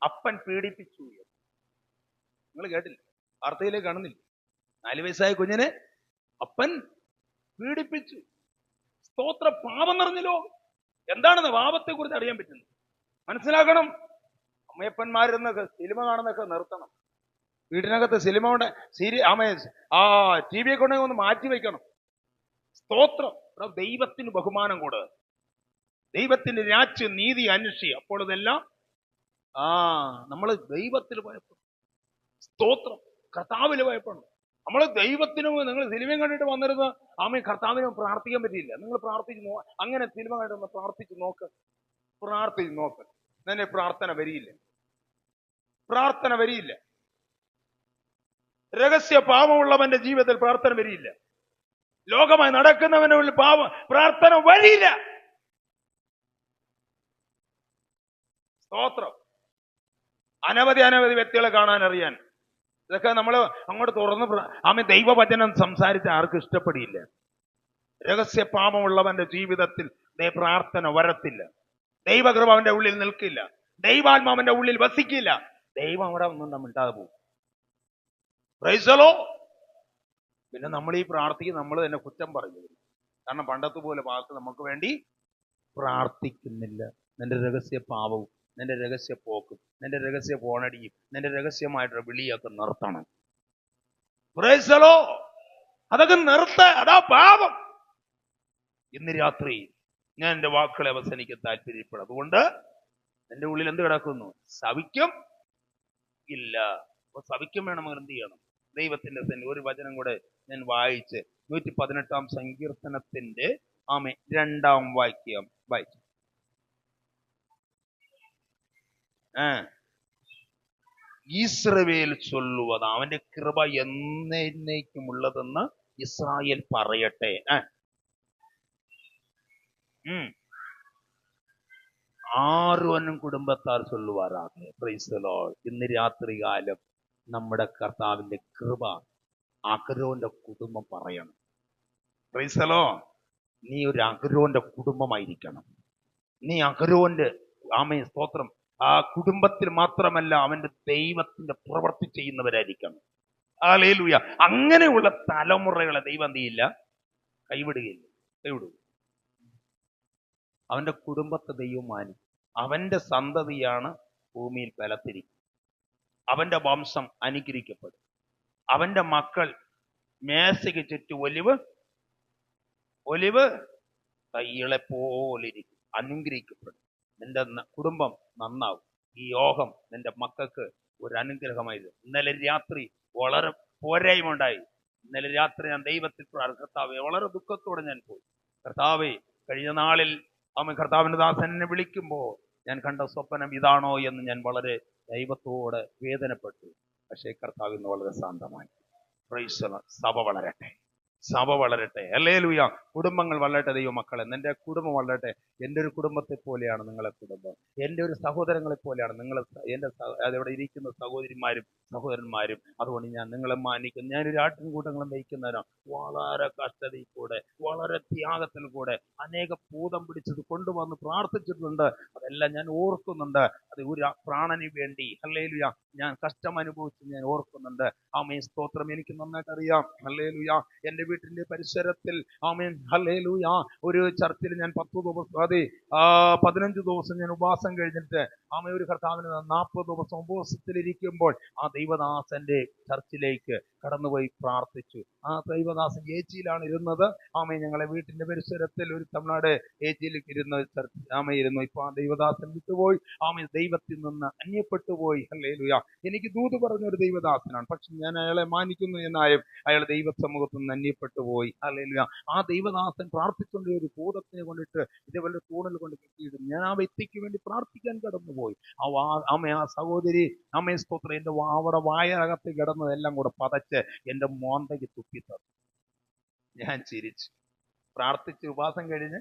അപ്പൻ പീഡിപ്പിച്ചു. നിങ്ങൾ കേട്ടില്ല? വാർത്തയിലേക്ക് കാണുന്നില്ല? 4 വയസ്സായ കുഞ്ഞിനെ അപ്പൻ പീഡിപ്പിച്ചു. സ്തോത്ര. പാപം നിറഞ്ഞല്ലോ. എന്താണെന്ന് പാപത്തെ കുറിച്ച് അറിയാൻ പറ്റുന്നത് മനസ്സിലാക്കണം. അമ്മയപ്പന്മാരെന്നൊക്കെ സിനിമ കാണുന്നൊക്കെ നിർത്തണം. വീടിനകത്ത് സിനിമ കൊണ്ട് ടി വിയെ കൊണ്ട് ഒന്ന് മാറ്റി വെക്കണം. സ്തോത്രം. ദൈവത്തിന് ബഹുമാനം കൂടെ, ദൈവത്തിന്റെ രാജ്യ നീതി അന്വേഷിക്കുക. അപ്പോൾ ഇതെല്ലാം നമ്മൾ ദൈവത്തിൽ ഭയപ്പെടും. സ്തോത്രം. കർത്താവിൽ ഭയപ്പെടണം. നമ്മൾ ദൈവത്തിനും, നിങ്ങൾ സിനിമയും കണ്ടിട്ട് വന്നിരുന്ന കർത്താവിനും പ്രാർത്ഥിക്കാൻ പറ്റിയില്ല. നിങ്ങൾ പ്രാർത്ഥിച്ചു അങ്ങനെ സിനിമ കണ്ടിരുന്ന പ്രാർത്ഥിച്ചു നോക്ക്, പ്രാർത്ഥിച്ചു നോക്ക്. തന്നെ പ്രാർത്ഥന വരിയില്ല, പ്രാർത്ഥന വരിയില്ല. രഹസ്യ പാപമുള്ളവന്റെ ജീവിതത്തിൽ പ്രാർത്ഥന വരിയില്ല. ലോകമായി നടക്കുന്നവനുള്ള പ്രാർത്ഥന വരിയില്ല. സ്തോത്രം. അനവധി വ്യക്തികളെ കാണാൻ അറിയാൻ ഇതൊക്കെ നമ്മൾ അങ്ങോട്ട് തുറന്ന് ദൈവവചനം സംസാരിച്ച ആർക്കും ഇഷ്ടപ്പെടില്ല. രഹസ്യ പാപമുള്ളവന്റെ ജീവിതത്തിൽ പ്രാർത്ഥന വരത്തില്ല. ദൈവകൃപ അവന്റെ ഉള്ളിൽ നിൽക്കില്ല. ദൈവാത്മാവന്റെ ഉള്ളിൽ വസിക്കില്ല. ദൈവം അവിടെ ഒന്നും മിണ്ടാതെ പോകും. Price the Lord. പിന്നെ നമ്മൾ ഈ പ്രാർത്ഥിക്കും, നമ്മൾ തന്നെ കുറ്റം പറഞ്ഞു. കാരണം പണ്ടത്തെ പോലെ ഭാഗത്ത് നമുക്ക് വേണ്ടി പ്രാർത്ഥിക്കുന്നില്ല. നിന്റെ രഹസ്യ പാപവും നിന്റെ രഹസ്യ പോക്കും നിന്റെ രഹസ്യ ഫോണടിയും നിന്റെ രഹസ്യമായിട്ടുള്ള വിളിയൊക്കെ നിർത്തണം. Price the Lord. അതൊക്കെ നിർത്ത, അതാ പാപം. ഇന്ന് രാത്രി ഞാൻ എൻ്റെ വാക്കുകളെ അവസാനിക്കാൻ താല്പര്യപ്പെടും. അതുകൊണ്ട് എൻ്റെ ഉള്ളിൽ എന്ത് കിടക്കുന്നു? സവിക്കും ഇല്ല. അപ്പൊ സവിക്കും വേണമെങ്കിൽ എന്ത് ചെയ്യണം? ദൈവത്തിന്റെ സന്നിധി ഒരു വചനം കൂടെ ഞാൻ വായിച്ച് 118 സങ്കീർത്തനത്തിന്റെ 2 വാക്യം വായിച്ചു. ഇസ്രായേൽ ചൊല്ലുവത് അവന്റെ കൃപ എന്നേക്കുമുള്ളതെന്ന് ഇസ്രായേൽ പറയട്ടെ. ആരോനും കുടുംബത്താർ ചൊല്ലുവാറാകെ. Praise the Lord. ഇന്ന് രാത്രികാലം നമ്മുടെ കർത്താവിന്റെ കൃപ അഹരോന്റെ കുടുംബം പറയണം. Praise the Lord. നീ ഒരു അഹരോന്റെ കുടുംബമായിരിക്കണം. നീ അഹരോന്റെ സ്തോത്രം ആ കുടുംബത്തിൽ മാത്രമല്ല, അവന്റെ ദൈവത്തിന്റെ പ്രവൃത്തി ചെയ്യുന്നവരായിരിക്കണം. ഹല്ലേലൂയ. അങ്ങനെയുള്ള തലമുറകളെ ദൈവം എന്ത് ചെയ്യില്ല? കൈവിടുകയില്ല. അവന്റെ കുടുംബത്തെ ദൈവം മാനിക്കും. അവന്റെ സന്തതിയാണ് ഭൂമിയിൽ ബലത്തിരിക്കും. അവന്റെ വംശം അനുഗ്രഹിക്കപ്പെടും. അവന്റെ മക്കൾ മേശയ്ക്ക് ചുറ്റും ഒലിവ് തൈകളെ പോലിരിക്കും, അനുഗ്രഹിക്കപ്പെടും. നിന്റെ കുടുംബം നന്നാവും. ഈ യോഗം നിന്റെ മക്കൾക്ക് ഒരു അനുഗ്രഹമായിരുന്നു. ഇന്നലെ രാത്രി വളരെ പോരായ്മ. ഇന്നലെ രാത്രി ഞാൻ ദൈവത്തിൽ കർത്താവെ വളരെ ദുഃഖത്തോടെ ഞാൻ പോയി. കർത്താവെ, കഴിഞ്ഞ നാളിൽ കർത്താവിന്റെ ദാസൻ എന്നെ വിളിക്കുമ്പോൾ ഞാൻ കണ്ട സ്വപ്നം ഇതാണോ എന്ന് ഞാൻ വളരെ ദൈവത്തോട് വേദനപ്പെട്ടു. പക്ഷേ കർത്താവ് ഇന്ന് വളരെ ശാന്തമായി. Price the Lord. സഭ വളരട്ടെ. ഹല്ലേലൂയ. കുടുംബങ്ങൾ വളരട്ടെ. ദൈവമക്കളെ, നിന്റെ കുടുംബം വളരട്ടെ. എൻ്റെ ഒരു കുടുംബത്തെ പോലെയാണ് നിങ്ങളെ കുടുംബം. എൻ്റെ ഒരു സഹോദരങ്ങളെ പോലെയാണ് നിങ്ങൾ. എൻ്റെ അവിടെ ഇരിക്കുന്ന സഹോദരിമാരും സഹോദരന്മാരും. അതുകൊണ്ട് ഞാൻ നിങ്ങളെ മാനിക്കുന്നു. ഞാനൊരു ആട്ടിൻകൂട്ടങ്ങളും നയിക്കുന്നവരാണ്. വളരെ കഷ്ടതയിൽ കൂടെ, വളരെ ത്യാഗത്തിൽ കൂടെ അനേക ഭൂതം പിടിച്ചത് കൊണ്ടുവന്ന് പ്രാർത്ഥിച്ചിട്ടുണ്ട്. അതെല്ലാം ഞാൻ ഓർക്കുന്നുണ്ട്. അത് ഒരു പ്രാണന് വേണ്ടി ഹല്ലേലൂയ ഞാൻ കഷ്ടം അനുഭവിച്ച് ഞാൻ ഓർക്കുന്നുണ്ട്. സ്തോത്രം. എനിക്ക് നന്നായിട്ട് അറിയാം. ഹല്ലേലൂയ. എൻ്റെ വീട്ടിന്റെ പരിസരത്തിൽ ഹല്ലേലൂയ ഒരു ചർച്ചിൽ ഞാൻ 10 ദിവസം 15 ദിവസം ഞാൻ ഉപവാസം കഴിഞ്ഞിട്ട് ഒരു കർത്താവിന് 40 ദിവസം ഉപവാസത്തിലിരിക്കുമ്പോൾ ആ ദൈവദാസന്റെ ചർച്ചിലേക്ക് കടന്നുപോയി പ്രാർത്ഥിച്ചു. ആ ദൈവദാസൻ ഏച്ചിയിലാണ് ഇരുന്നത്. ഞങ്ങളെ വീട്ടിന്റെ പരിസരത്തിൽ ഒരു തമിഴ്നാട് ഏച്ചിയിലേക്ക് ഇരുന്നു. ഇപ്പൊ ആ ദൈവദാസൻ വിട്ടുപോയി. ദൈവത്തിൽ നിന്ന് അന്യപ്പെട്ടുപോയി. ഹല്ലേലൂയ. എനിക്ക് ദൂത് പറഞ്ഞൊരു ദൈവദാസനാണ്. പക്ഷെ ഞാൻ അയാളെ മാനിക്കുന്നു എന്നാലും അയാൾ ദൈവ സമൂഹത്തിൽ നിന്ന് അന്യപ്പെട്ടു പോയി. ഹല്ലേലൂയ. ആ ദൈവദാസൻ പ്രാർത്ഥിച്ചുകൊണ്ട് ഒരു ഭൂതത്തിനെ കൊണ്ടിട്ട് ഇതേപോലെ തൂണിൽ കൊണ്ട് കെട്ടിയിടും. ഞാൻ ആ വ്യക്തിക്ക് വേണ്ടി പ്രാർത്ഥിക്കാൻ കടന്നുപോയി. ആ സഹോദരി സ്തോത്രം എന്റെ അവിടെ വായനകത്ത് കിടന്നതെല്ലാം കൂടെ പതച്ച് എന്റെ മോന്തയ്ക്ക് തുപ്പിത്തന്നു. ഞാൻ ചിരിച്ചു. പ്രാർത്ഥിച്ച് ഉപവാസം കഴിഞ്ഞ്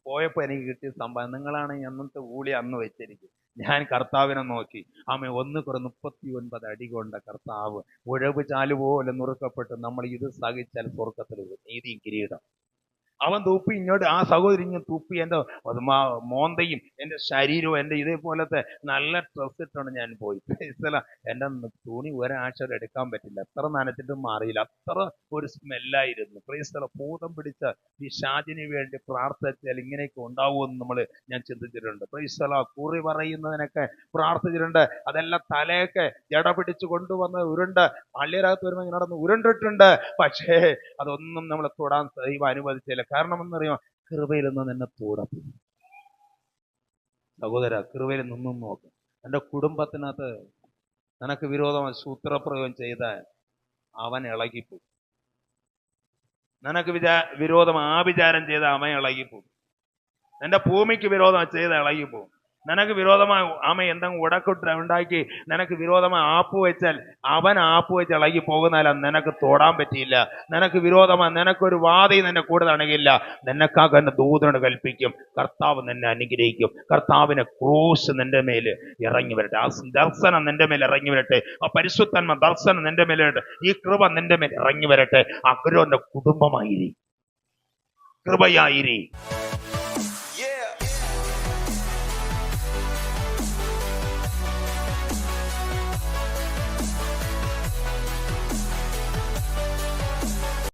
പോയപ്പോ എനിക്ക് കിട്ടിയ സംഭവം, നിങ്ങളാണ് അന്നത്തെ ഊളി അന്ന് വെച്ചിരിക്കും. ഞാൻ കർത്താവിനെ നോക്കി. 1 അടി കൊണ്ട കർത്താവ് ഉഴവ് ചാലുപോലെ നുറുക്കപ്പെട്ട് നമ്മൾ ഇത് സഹിച്ചാൽ സ്വർഗത്തിൽ നീതിയും കിരീടം. അവൻ തൂപ്പി ഇങ്ങോട്ട്, ആ സഹോദരി ഇങ്ങനെ തൂപ്പി എൻ്റെ മോന്തയും എൻ്റെ ശരീരവും എൻ്റെ ഇതേപോലത്തെ നല്ല ഡ്രസ് ഇട്ടാണ് ഞാൻ പോയി. എൻ്റെ തുണി ഒരാഴ്ച എടുക്കാൻ പറ്റില്ല. എത്ര നനച്ചിട്ടും മാറിയില്ല. അത്ര ഒരു സ്മെല്ലായിരുന്നു. ക്രൈസ്തല ഭൂതം പിടിച്ച പിശാചിന് വേണ്ടി പ്രാർത്ഥിച്ചാൽ ഇങ്ങനെയൊക്കെ ഉണ്ടാവുമെന്ന് ഞാൻ ചിന്തിച്ചിട്ടുണ്ട്. ക്രൈസ്തല കുറി പറയുന്നതിനൊക്കെ പ്രാർത്ഥിച്ചിട്ടുണ്ട്. അതെല്ലാം തലയൊക്കെ ജട പിടിച്ച് കൊണ്ടുവന്ന് ഉരുണ്ട് പള്ളിയരകത്ത് വരുമ്പോൾ നടന്ന് ഉരുണ്ടിട്ടുണ്ട്. പക്ഷേ അതൊന്നും നമ്മളെ തൊടാൻ ദൈവം അനുവദിച്ചില്ല. കാരണം എന്നറിയാം, കൃപയിൽ നിന്ന് നിന്നെ തൊടാം. സഹോദര, കൃപയിൽ നിന്നും നോക്കും. എൻ്റെ കുടുംബത്തിനകത്ത് നിനക്ക് വിരോധമായി സൂത്രപ്രയോഗം ചെയ്ത അവൻ ഇളകിപ്പോകും. നിനക്ക് വിരോധം ആഭിചാരം ചെയ്ത അവൻ ഇളകിപ്പോകും. നിന്റെ ഭൂമിക്ക് വിരോധം ചെയ്ത ഇളകിപ്പോകും. നിനക്ക് വിരോധമായി എന്തെങ്കിലും ഉടക്കൊട്ട് ഉണ്ടാക്കി നിനക്ക് വിരോധമായി ആപ്പ് വെച്ചാൽ അവൻ ആപ്പ് വെച്ച് ഇളകി പോകുന്നതല്ല, നിനക്ക് തൊടാൻ പറ്റിയില്ല. നിനക്ക് വിരോധമായി നിനക്കൊരു വാതി നിന്നെ കൂടെ തണകില്ല. നിനക്കാകെ ദൂതനോട് കൽപ്പിക്കും. കർത്താവ് നിന്നെ അനുഗ്രഹിക്കും. കർത്താവിനെ ക്രൂശ് നിന്റെ മേൽ ഇറങ്ങി വരട്ടെ. ആ ദർശനം നിന്റെ മേൽ ഇറങ്ങി വരട്ടെ. ആ പരിശുദ്ധന്മ ദർശനം നിന്റെ മേൽ വരട്ടെ. ഈ കൃപ നിന്റെ മേൽ ഇറങ്ങി വരട്ടെ. അഹരോന്റെ കുടുംബമായിരി, കൃപയായിരി.